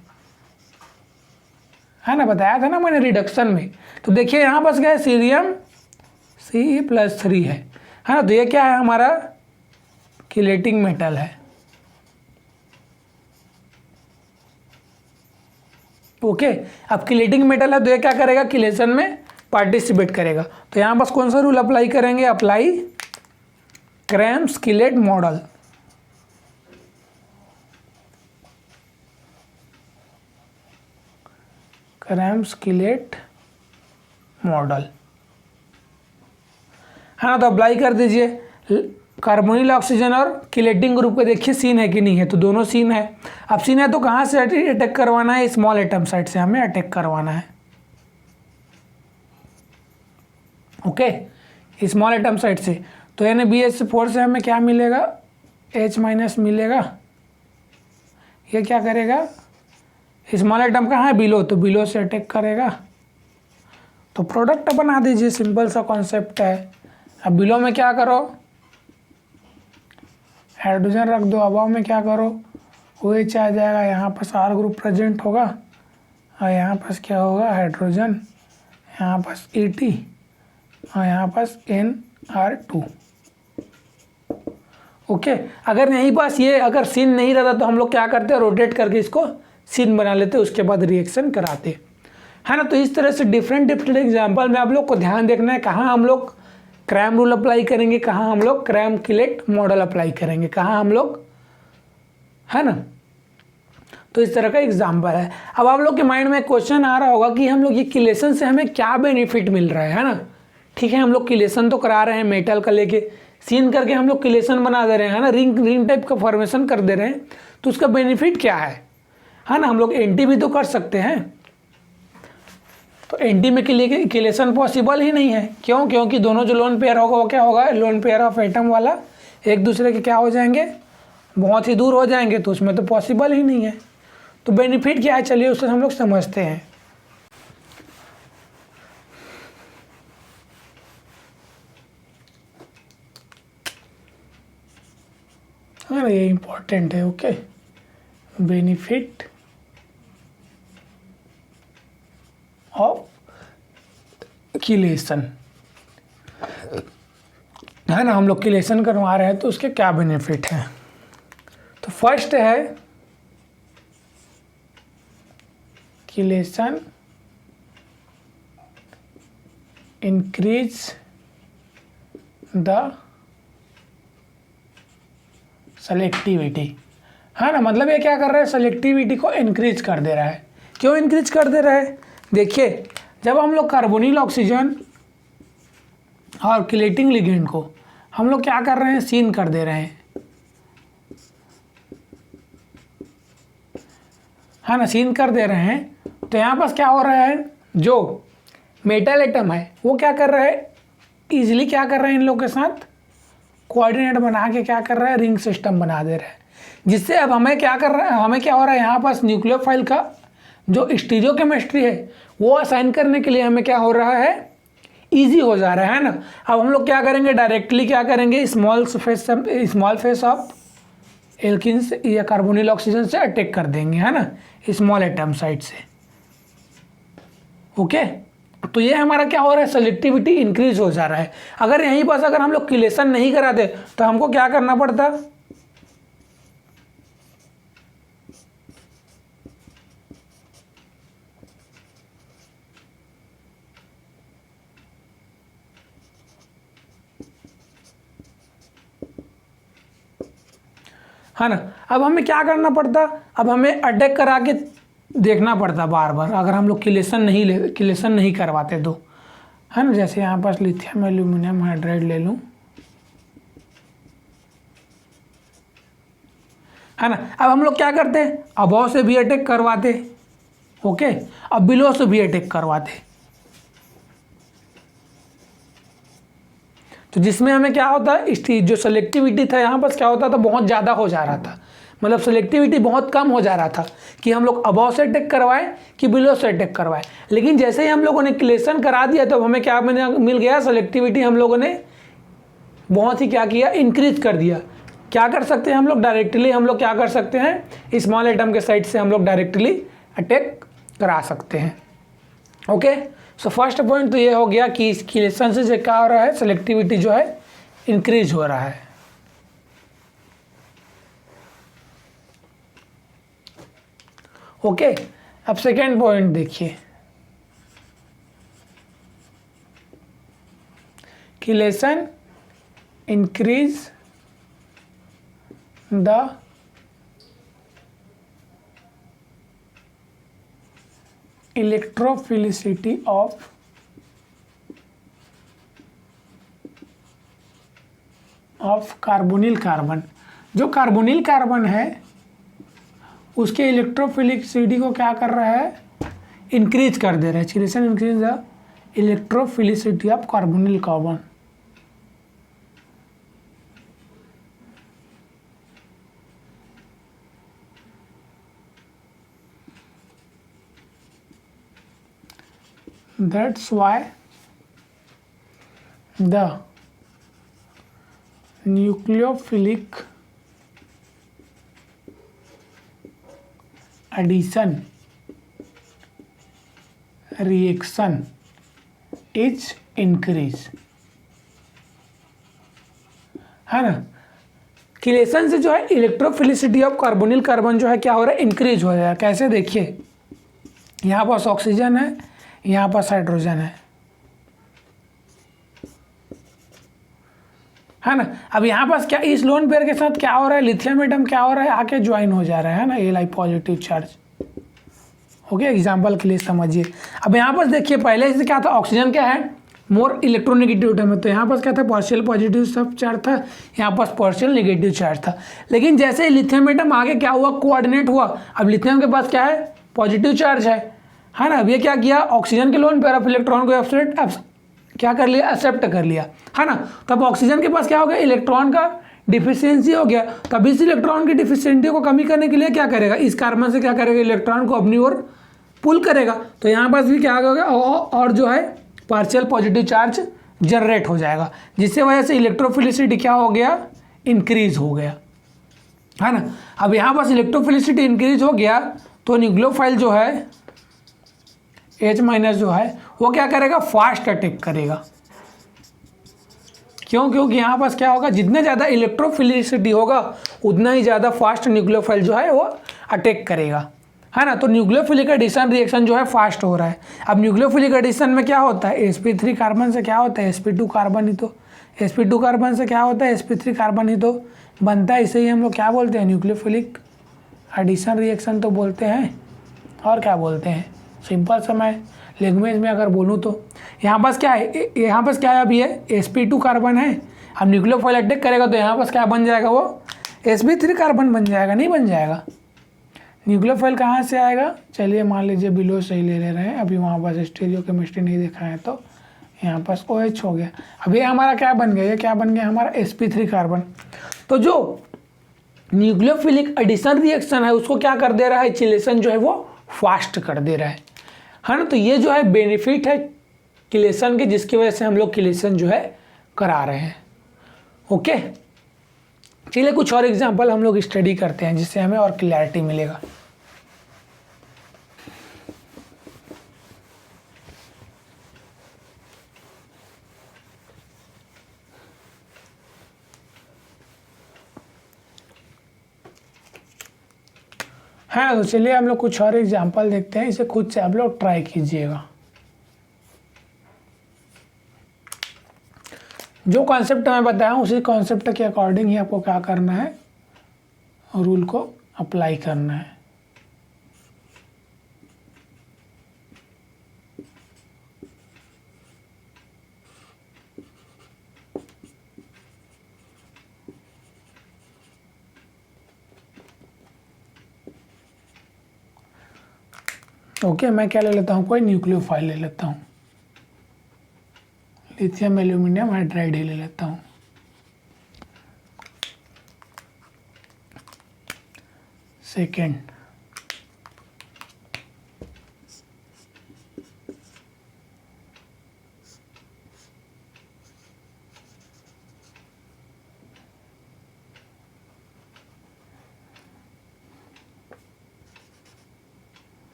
ना, बताया था ना मैंने रिडक्शन में। तो देखिए यहाँ पास क्या है सीरियम Ce+3 है ना, तो ये क्या है हमारा किलेटिंग मेटल है। ओके, अब किलेटिंग मेटल है तो ये क्या करेगा किलेशन में पार्टिसिपेट करेगा। तो यहाँ पास कौन सा रूल अप्लाई करेंगे, apply cramps chelate model. Cramps chelate model है ना, तो अप्लाई कर दीजिए। कार्बोनिल ऑक्सीजन और किलेटिंग ग्रुप के देखिए सीन है कि नहीं है, तो दोनों सीन है। अब सीन है तो कहाँ से अटैक करवाना है, स्मॉल एटम साइड से हमें अटैक करवाना है। ओके, स्मॉल एटम साइड से। तो यानी BH4 से हमें क्या मिलेगा, H- मिलेगा। ये क्या करेगा स्मॉल एटम कहाँ है बिलो, तो बिलो से अटैक करेगा। तो प्रोडक्ट बना दीजिए, सिंपल सा कॉन्सेप्ट है। अब बिलो में क्या करो हाइड्रोजन रख दो, अबाव में क्या करो OH आ जाएगा, यहाँ पास R ग्रुप प्रेजेंट होगा और यहाँ पास क्या होगा हाइड्रोजन, यहाँ पास ET और यहाँ पास NR2। ओके, अगर यहीं पास ये अगर सीन नहीं रहता तो हम लोग क्या करते हैं रोटेट करके इसको सीन बना लेते, उसके बाद रिएक्शन कराते है ना। तो इस तरह से डिफरेंट एग्जाम्पल में आप लोग को ध्यान देखना है कहाँ हम लोग क्रैम रूल अप्लाई करेंगे, कहाँ हम लोग क्रैम किलेट मॉडल अप्लाई करेंगे, कहाँ हम लोग है ना। तो इस तरह का एग्जाम्पल है। अब आप लोग के माइंड में क्वेश्चन आ रहा होगा कि हम लोग ये किलेशन से हमें क्या बेनिफिट मिल रहा है ना। ठीक है, हम लोग किलेशन तो करा रहे हैं मेटल का लेके सीन करके हम लोग किलेशन बना दे रहे हैं ना, रिंग टाइप का फॉर्मेशन कर दे रहे हैं, तो उसका बेनिफिट क्या है ना। हम लोग एंटी भी तो कर सकते हैं, तो एंटी में किलेशन पॉसिबल ही नहीं है। क्यों, क्योंकि दोनों जो लोन पेयर होगा वो क्या होगा लोन पेयर ऑफ एटम वाला एक दूसरे के क्या हो जाएंगे बहुत ही दूर हो जाएंगे, तो उसमें तो पॉसिबल ही नहीं है। तो बेनिफिट क्या है चलिए उससे हम लोग समझते हैं। हाँ ये इम्पोर्टेंट है। ओके, बेनिफिट ऑफ किलेशन है ना, हम लोग किलेशन करवा रहे हैं तो उसके क्या बेनिफिट हैं। तो फर्स्ट है किलेशन इंक्रीज द सेलेक्टिविटी है ना, मतलब ये क्या कर रहा है सेलेक्टिविटी को इंक्रीज कर दे रहा है। क्यों इंक्रीज कर दे रहा है, देखिए जब हम लोग कार्बोनिल ऑक्सीजन और किलेटिंग लिगेंड को हम लोग क्या कर रहे हैं सीन कर दे रहे हैं है ना, सीन कर दे रहे हैं, तो यहाँ पास क्या हो रहा है जो मेटल एटम है वो क्या कर रहा है इजीली क्या कर रहे हैं इन लोग के साथ कोऑर्डिनेट बना के क्या कर रहा है रिंग सिस्टम बना दे रहा है, जिससे अब हमें क्या कर रहा है हमें क्या हो रहा है यहाँ पास न्यूक्लियोफाइल का जो स्टीरियोकेमिस्ट्री है वो असाइन करने के लिए हमें क्या हो रहा है इजी हो जा रहा है ना। अब हम लोग क्या करेंगे डायरेक्टली क्या करेंगे स्मॉल फेस ऑफ एल्किन्स या कार्बोनिल ऑक्सीजन से अटैक कर देंगे है ना स्मॉल एटम साइड से। ओके, तो ये हमारा क्या हो रहा है सेलेक्टिविटी इंक्रीज हो जा रहा है। अगर यहीं पास अगर हम लोग किलेशन नहीं कराते तो हमको क्या करना पड़ता है ना। अब हमें क्या करना पड़ता, अब हमें अटैक करा के देखना पड़ता बार बार, अगर हम लोग किलेशन नहीं करवाते तो, है ना। जैसे यहाँ पास लिथियम एल्यूमिनियम हाइड्राइड ले लूँ, है ना। अब हम लोग क्या करते हैं, अबव से भी अटैक करवाते, ओके, अब बिलो से भी अटैक करवाते, तो जिसमें हमें क्या होता है, इसकी जो सेलेक्टिविटी था यहाँ पर क्या होता था, बहुत ज़्यादा हो जा रहा था, मतलब सेलेक्टिविटी बहुत कम हो जा रहा था कि हम लोग अबव से अटैक करवाएं कि बिलो से अटैक करवाएं। लेकिन जैसे ही हम लोगों ने किलेशन करा दिया तो हमें क्या मिल गया, सेलेक्टिविटी हम लोगों ने बहुत ही क्या किया, इंक्रीज कर दिया। क्या कर सकते हैं हम लोग, डायरेक्टली हम लोग क्या कर सकते हैं, स्मॉल एटम के साइड से हम लोग डायरेक्टली अटैक करा सकते हैं। ओके, सो फर्स्ट पॉइंट तो ये हो गया कि इस किलेशन से क्या हो रहा है, सेलेक्टिविटी जो है इंक्रीज हो रहा है। ओके, अब सेकेंड पॉइंट देखिए, chelation increase the electrophilicity of carbonyl carbon. जो कार्बोनिल कार्बन है उसके इलेक्ट्रोफिलिसिटी को क्या कर रहा है, इंक्रीज कर दे रहा है। Chelation increase the electrophilicity of carbonyl carbon. That's why the nucleophilic addition reaction is increase, है ना। किलेशन से जो है इलेक्ट्रोफिलिसिटी ऑफ कार्बोनिल कार्बन जो है क्या हो रहा है, इंक्रीज हो रहा है। कैसे, देखिए यहाँ पास ऑक्सीजन है, यहाँ पास हाइड्रोजन है ना। अब यहाँ पास क्या, इस लोन पेयर के साथ क्या हो रहा है, लिथियम एटम क्या हो रहा है, आके ज्वाइन हो जा रहा है ना, Li positive charge. Okay, example के लिए समझिए। अब यहाँ पास देखिए, पहले से क्या था, ऑक्सीजन क्या है, मोर इलेक्ट्रोनेगेटिव एटम है, तो यहाँ पास क्या था, पार्शियल पॉजिटिव सब चार्ज था, यहाँ पास पार्शियल नेगेटिव चार्ज था। लेकिन जैसे ही लिथियम एटम आगे क्या हुआ, कोऑर्डिनेट हुआ, अब लिथियम के पास क्या है, पॉजिटिव चार्ज है ना। अब ये क्या किया, ऑक्सीजन के लोन पेयर ऑफ इलेक्ट्रॉन को क्या कर लिया, एक्सेप्ट कर लिया, है ना। तब ऑक्सीजन के पास क्या हो गया, इलेक्ट्रॉन का डिफिशियंसी हो गया। तब इस इलेक्ट्रॉन की डिफिशियंसी को कमी करने के लिए क्या करेगा, इस कार्बन से क्या करेगा, इलेक्ट्रॉन को अपनी ओर पुल करेगा। तो यहाँ पास भी क्या होगा, और जो है पार्शियल पॉजिटिव चार्ज जनरेट हो जाएगा, जिससे वजह से इलेक्ट्रोफिलिसिटी क्या हो गया, इंक्रीज हो गया, है ना। अब यहाँ पास इलेक्ट्रोफिलिसिटी इंक्रीज हो गया तो न्यूक्लियोफाइल जो है H- जो है वो क्या करेगा, फास्ट अटैक करेगा। क्यों, क्योंकि यहाँ पास क्या होगा, जितना ज़्यादा इलेक्ट्रोफिलिसिटी होगा उतना ही ज़्यादा फास्ट न्यूक्लियोफाइल जो है वो अटैक करेगा, है ना। तो न्यूक्लियोफिलिक एडिशन रिएक्शन जो है फास्ट हो रहा है। अब न्यूक्लियोफिलिक एडिशन में क्या होता है, sp3 कार्बन से क्या होता है, sp2 कार्बन ही तो, sp2 कार्बन से क्या होता है, sp3 कार्बन ही तो बनता है। इसे ही हम लोग क्या बोलते हैं, न्यूक्लियोफिलिक एडिशन रिएक्शन तो बोलते हैं। और क्या बोलते हैं, सिंपल सा मैं लैंग्वेज में अगर बोलूँ तो यहाँ पास क्या है, यहाँ पास क्या है, अभी है sp2 कार्बन है। अब न्यूक्लियोफाइल अटैक करेगा तो यहाँ पास क्या बन जाएगा, वो sp3 कार्बन बन जाएगा, नहीं बन जाएगा। न्यूक्लियोफाइल कहाँ से आएगा, चलिए मान लीजिए बिलो से ही ले रहे हैं, अभी वहाँ पास स्टीरियो केमिस्ट्री नहीं देखा है तो यहाँ पास OH हो गया। अब ये हमारा क्या बन गया, ये क्या बन गया हमारा, sp3 कार्बन। तो जो न्यूक्लियोफिलिक एडिशन रिएक्शन है उसको क्या कर दे रहा है, किलेशन जो है वो फास्ट कर दे रहा है ना। तो ये जो है बेनिफिट है किलेशन के, जिसकी वजह से हम लोग किलेशन जो है करा रहे हैं। ओके, चलिए कुछ और एग्जांपल हम लोग स्टडी करते हैं जिससे हमें और क्लैरिटी मिलेगा। हाँ, तो चलिए हम लोग कुछ और एग्जांपल देखते हैं, इसे खुद से आप लोग ट्राई कीजिएगा। जो कॉन्सेप्ट मैं बताया हूँ उसी कॉन्सेप्ट के अकॉर्डिंग ही आपको क्या करना है, रूल को अप्लाई करना है। ओके, मैं क्या ले लेता हूँ, कोई न्यूक्लियोफाइल ले लेता हूँ, लिथियम एल्यूमिनियम हाइड्राइड ही ले लेता हूँ। सेकेंड,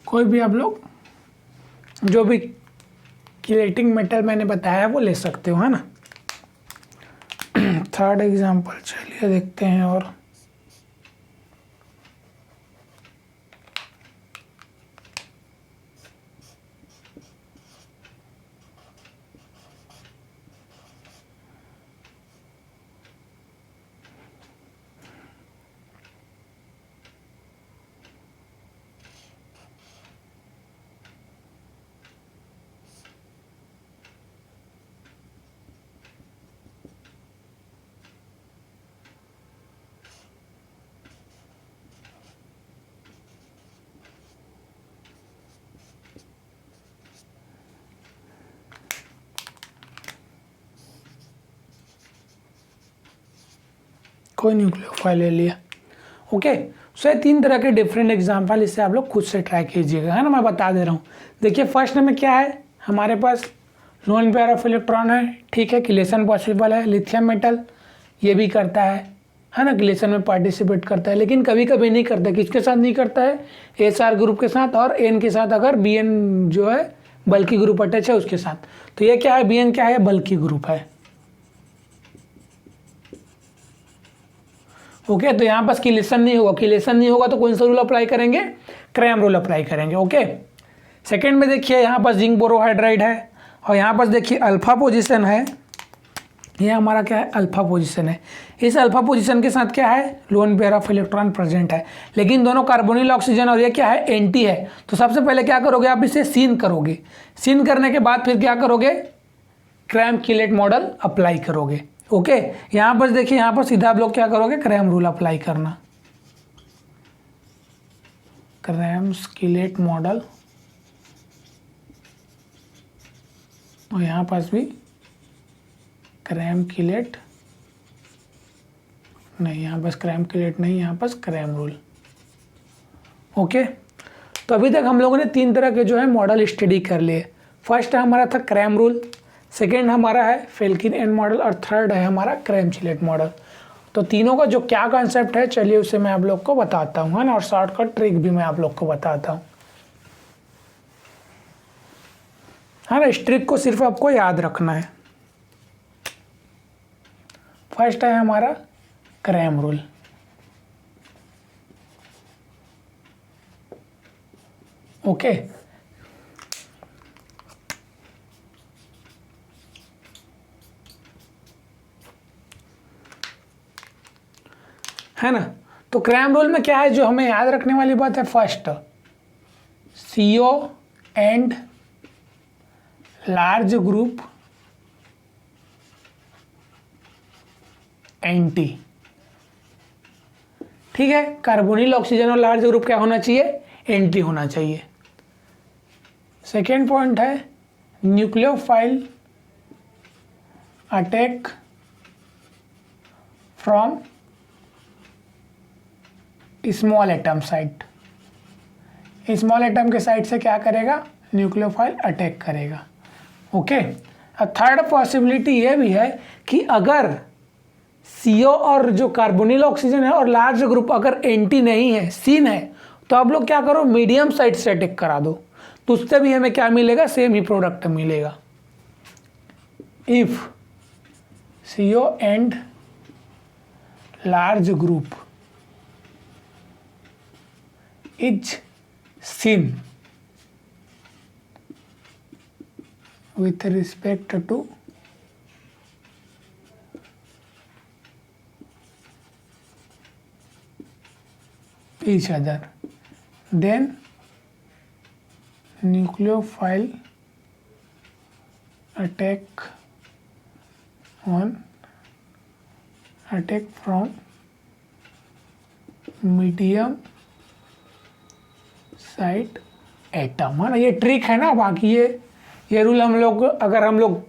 कोई भी आप लोग जो भी किलेटिंग मेटल मैंने बताया वो ले सकते हो, है ना। थर्ड एग्जांपल चलिए देखते हैं। और कोई न्यूक्लियोफाइल ले लिया। ओके, सो ये 3 तरह के डिफरेंट एग्जांपल, इससे आप लोग खुद से ट्राई कीजिएगा, है ना। मैं बता दे रहा हूँ। देखिए फर्स्ट में क्या है, हमारे पास लोन पेयर ऑफ इलेक्ट्रॉन है, ठीक है, किलेशन पॉसिबल है। लिथियम मेटल ये भी करता है ना, किलेशन में पार्टिसिपेट करता है, लेकिन कभी कभी नहीं करता। किसके साथ नहीं करता है, एसआर ग्रुप के साथ, और एन के साथ अगर बीएन जो है बल्कि ग्रुप अटैच है उसके साथ। तो ये क्या है, बीएन क्या है, बल्कि ग्रुप है। ओके, तो यहाँ पास किलेशन नहीं होगा। किलेशन नहीं होगा तो कौन सा रूल अप्लाई करेंगे, क्रैम रूल अप्लाई करेंगे। ओके, सेकेंड में देखिए यहाँ पास जिंक बोरोहाइड्राइड है, और यहाँ पास देखिए अल्फा पोजीशन है। ये हमारा क्या है, अल्फा पोजीशन है। इस अल्फा पोजीशन के साथ क्या है, loan pair of electron present है, लेकिन दोनों कार्बोनिल ऑक्सीजन और ये क्या है, एंटी है। तो सबसे पहले क्या करोगे, आप इसे सीन करोगे। सीन करने के बाद फिर क्या करोगे, क्रैम किलेट मॉडल अप्लाई करोगे। ओके, यहाँ पर देखिए, यहाँ पर सीधा आप लोग क्या करोगे, क्रैम रूल अप्लाई करना, क्रैम किलेट मॉडल। और यहाँ पास भी क्रैम किलेट नहीं, यहाँ पास क्रैम किलेट नहीं, यहाँ पास क्रैम रूल। ओके, तो अभी तक हम लोगों ने 3 तरह के जो है मॉडल स्टडी कर लिए। फर्स्ट हमारा था क्रैम रूल, सेकेंड हमारा है फेल्किन एंड मॉडल, और थर्ड है हमारा क्रैम किलेट मॉडल। तो तीनों का जो क्या कॉन्सेप्ट है, चलिए उसे मैं आप लोग को बताता हूँ, है ना, और शॉर्टकट ट्रिक भी मैं आप लोग को बताता हूँ, है ना। इस ट्रिक को सिर्फ आपको याद रखना है। फर्स्ट है हमारा क्रैम रूल। ओके, है ना। तो क्रैम रूल में क्या है जो हमें याद रखने वाली बात है, first CO and large group anti, ठीक है। कार्बोनिल ऑक्सीजन और लार्ज ग्रुप क्या होना चाहिए, एंटी होना चाहिए। सेकेंड पॉइंट है nucleophile attack from small atom site. Small atom के साइड से क्या करेगा, न्यूक्लियोफाइल अटैक करेगा। ओके, थर्ड पॉसिबिलिटी ये भी है कि अगर CO और जो कार्बोनिल ऑक्सीजन है और लार्ज ग्रुप अगर एंटी नहीं है, सीन है, तो आप लोग क्या करो, मीडियम साइड से अटैक करा दो, तो उससे भी हमें क्या मिलेगा, सेम ही प्रोडक्ट मिलेगा। If CO and large group is seen with respect to each other, then nucleophile attack from medium side atom, है ना। ये ट्रिक है ना, बाकी ये रूल हम लोग, अगर हम लोग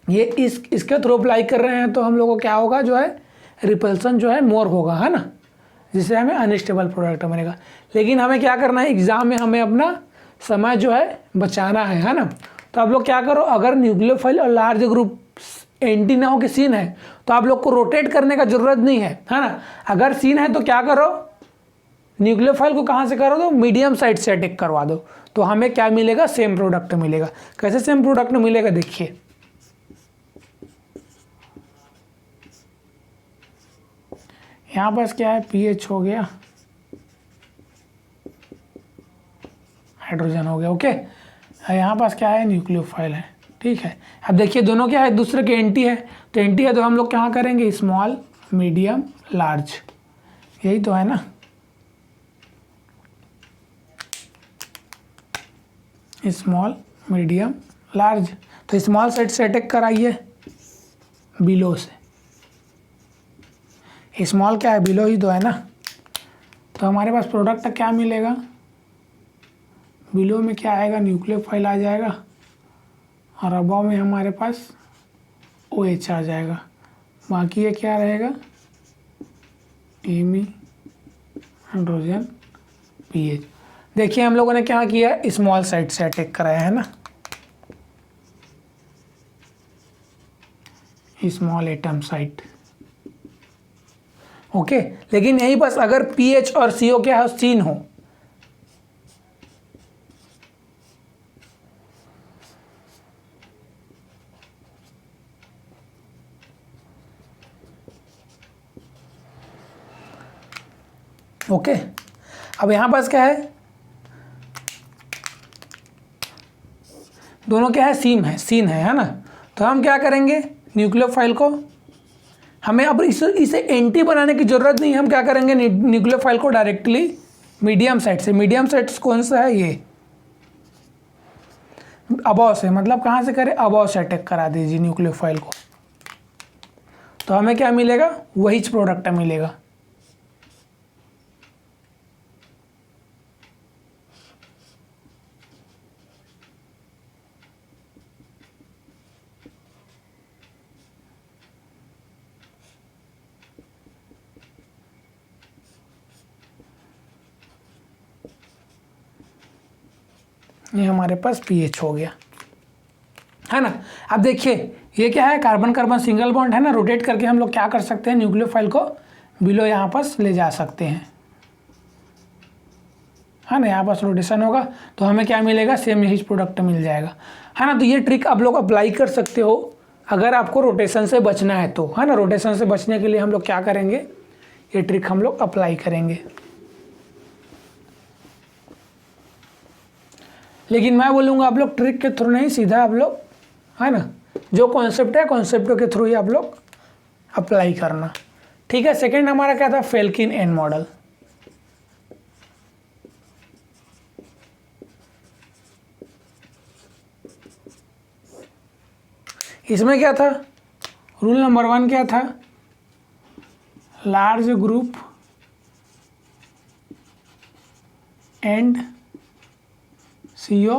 ये इसके थ्रू अप्लाई कर रहे हैं तो हम लोग को क्या होगा, जो है रिपल्सन जो है मोर होगा, है ना, जिससे हमें अनस्टेबल प्रोडक्ट बनेगा। लेकिन हमें क्या करना है, एग्जाम में हमें अपना समय जो है बचाना है ना। तो आप लोग क्या करो, अगर न्यूक्लियोफाइल और लार्ज ग्रुप एंटी ना हो कि सीन है, तो आप लोग को रोटेट करने का जरूरत नहीं है ना। अगर सीन है तो क्या करो, न्यूक्लियोफाइल को कहाँ से करो दो, मीडियम साइड से अटैक करवा दो, तो हमें क्या मिलेगा, सेम प्रोडक्ट मिलेगा। कैसे सेम प्रोडक्ट मिलेगा, देखिए यहाँ पास क्या है, पीएच हो गया, हाइड्रोजन हो गया, ओके। यहाँ पास क्या है, न्यूक्लियोफाइल है, ठीक है। अब देखिए दोनों क्या है, दूसरे के एंटी है, तो एंटी है तो हम लोग क्या करेंगे, स्मॉल मीडियम लार्ज, यही तो है ना। स्मॉल मीडियम लार्ज, तो स्मॉल साइड से अटैक कराइए, बिलो से। स्मॉल क्या है, बिलो ही तो है ना। तो हमारे पास प्रोडक्ट क्या मिलेगा, बिलो में क्या आएगा, न्यूक्लियोफाइल आ जाएगा, और अबव में हमारे पास OH आ जाएगा। बाकी ये क्या रहेगा, एमी हाइड्रोजन पीएच। देखिए हम लोगों ने क्या किया, स्मॉल साइड से अटैक कराया है ना, स्मॉल एटम साइड, ओके। लेकिन यहीं बस अगर पीएच और CO क्या हो, सीन हो, ओके। अब यहां पास क्या है, दोनों क्या है, सीन है ना। तो हम क्या करेंगे, न्यूक्लियोफाइल को, हमें अब इसे एंटी बनाने की ज़रूरत नहीं है। हम क्या करेंगे, न्यूक्लियोफाइल को डायरेक्टली मीडियम साइड से कौन सा है, ये अबव से, मतलब कहाँ से करें, अबव से अटैक करा दीजिए न्यूक्लियोफाइल को, तो हमें क्या मिलेगा, वही प्रोडक्ट मिलेगा। ये हमारे पास पीएच हो गया, है ना। अब देखिए ये क्या है, कार्बन कार्बन सिंगल बॉन्ड है ना, रोटेट करके हम लोग क्या कर सकते हैं, न्यूक्लियोफाइल को बिलो यहाँ पास ले जा सकते हैं, है ना। यहाँ पास रोटेशन होगा तो हमें क्या मिलेगा, सेम यही प्रोडक्ट मिल जाएगा, है ना। तो ये ट्रिक आप लोग अप्लाई कर सकते हो अगर आपको रोटेशन से बचना है तो, है ना। रोटेशन से बचने के लिए हम लोग क्या करेंगे, ये ट्रिक हम लोग अप्लाई करेंगे। लेकिन मैं बोलूँगा आप लोग ट्रिक के थ्रू नहीं, सीधा आप लोग, है ना, जो कॉन्सेप्ट है कॉन्सेप्टों के थ्रू ही आप लोग अप्लाई करना, ठीक है। सेकंड हमारा क्या था, फेल्किन एन मॉडल। इसमें क्या था, रूल नंबर 1 क्या था, large group and CO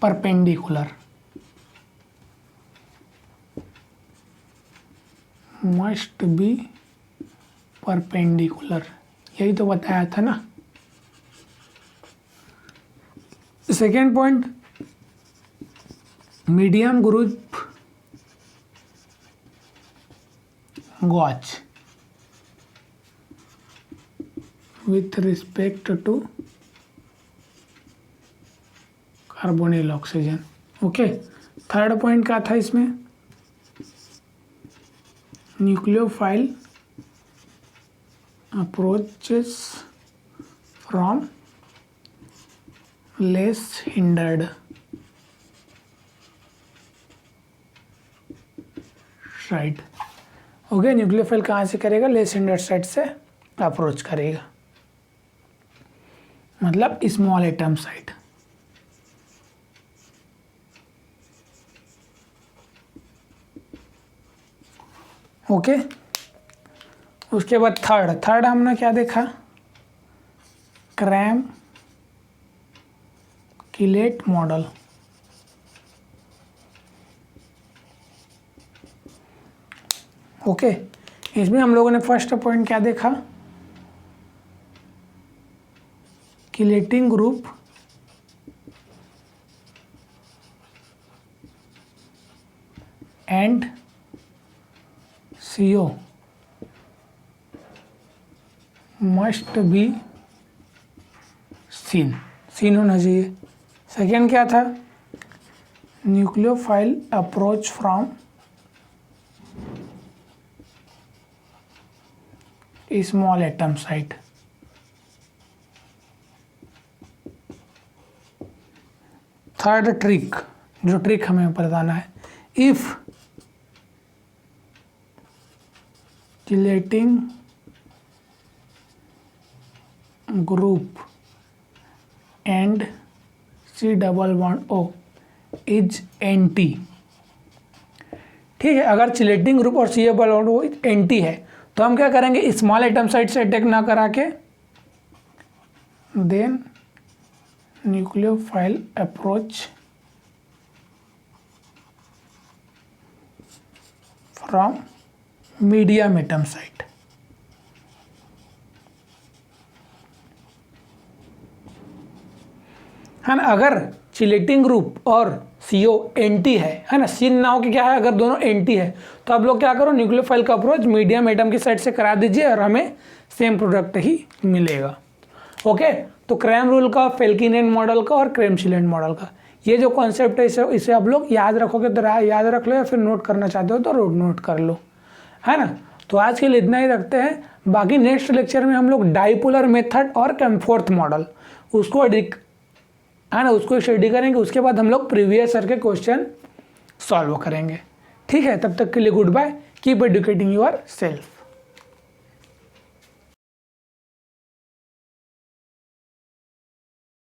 perpendicular, must be perpendicular, यही तो बताया था ना। Second point, medium group gauche with respect to carbonyl oxygen. Okay, third point क्या था इसमें, nucleophile approaches from less hindered side. Okay, nucleophile कहाँ से करेगा, लेस हिंडर्ड साइड से अप्रोच करेगा, मतलब स्मॉल एटम साइड। ओके, उसके बाद थर्ड हमने क्या देखा, क्रैम किलेट मॉडल। ओके, इसमें हम लोगों ने फर्स्ट पॉइंट क्या देखा, chelating group and CO must be scene होना चाहिए। सेकेंड क्या था, nucleophile approach from small atom site. Third trick, जो ट्रिक हमें बताना है, if chelating group and C double bond O is anti। ठीक है, अगर चिलेटिंग ग्रुप और C double bond O anti है तो हम क्या करेंगे, स्मॉल एटम साइड से अटैक ना करा के then nucleophile approach from medium atom site. है ना, अगर चिलेटिंग ग्रुप और CO एंटी है ना, सीन ना हो कि क्या है, अगर दोनों एंटी है तो आप लोग क्या करो, न्यूक्लियोफाइल का अप्रोच मीडियम एटम की साइड से करा दीजिए और हमें सेम प्रोडक्ट ही मिलेगा। ओके, तो क्रैम रूल का, फेल्किनेन मॉडल का और क्रेमशिलेंड मॉडल का ये जो कॉन्सेप्ट है इसे आप लोग याद रखोगे तो याद रख लो, या फिर नोट करना चाहते हो तो नोट कर लो, है ना। तो आज के लिए इतना ही रखते हैं, बाकी नेक्स्ट लेक्चर में हम लोग डाइपोलर मेथड और कैम्फोर्थ मॉडल उसको है ना, उसको स्टडी करेंगे। उसके बाद हम लोग प्रीवियस ईयर के क्वेश्चन सॉल्व करेंगे। ठीक है, तब तक के लिए good bye, keep educating your self.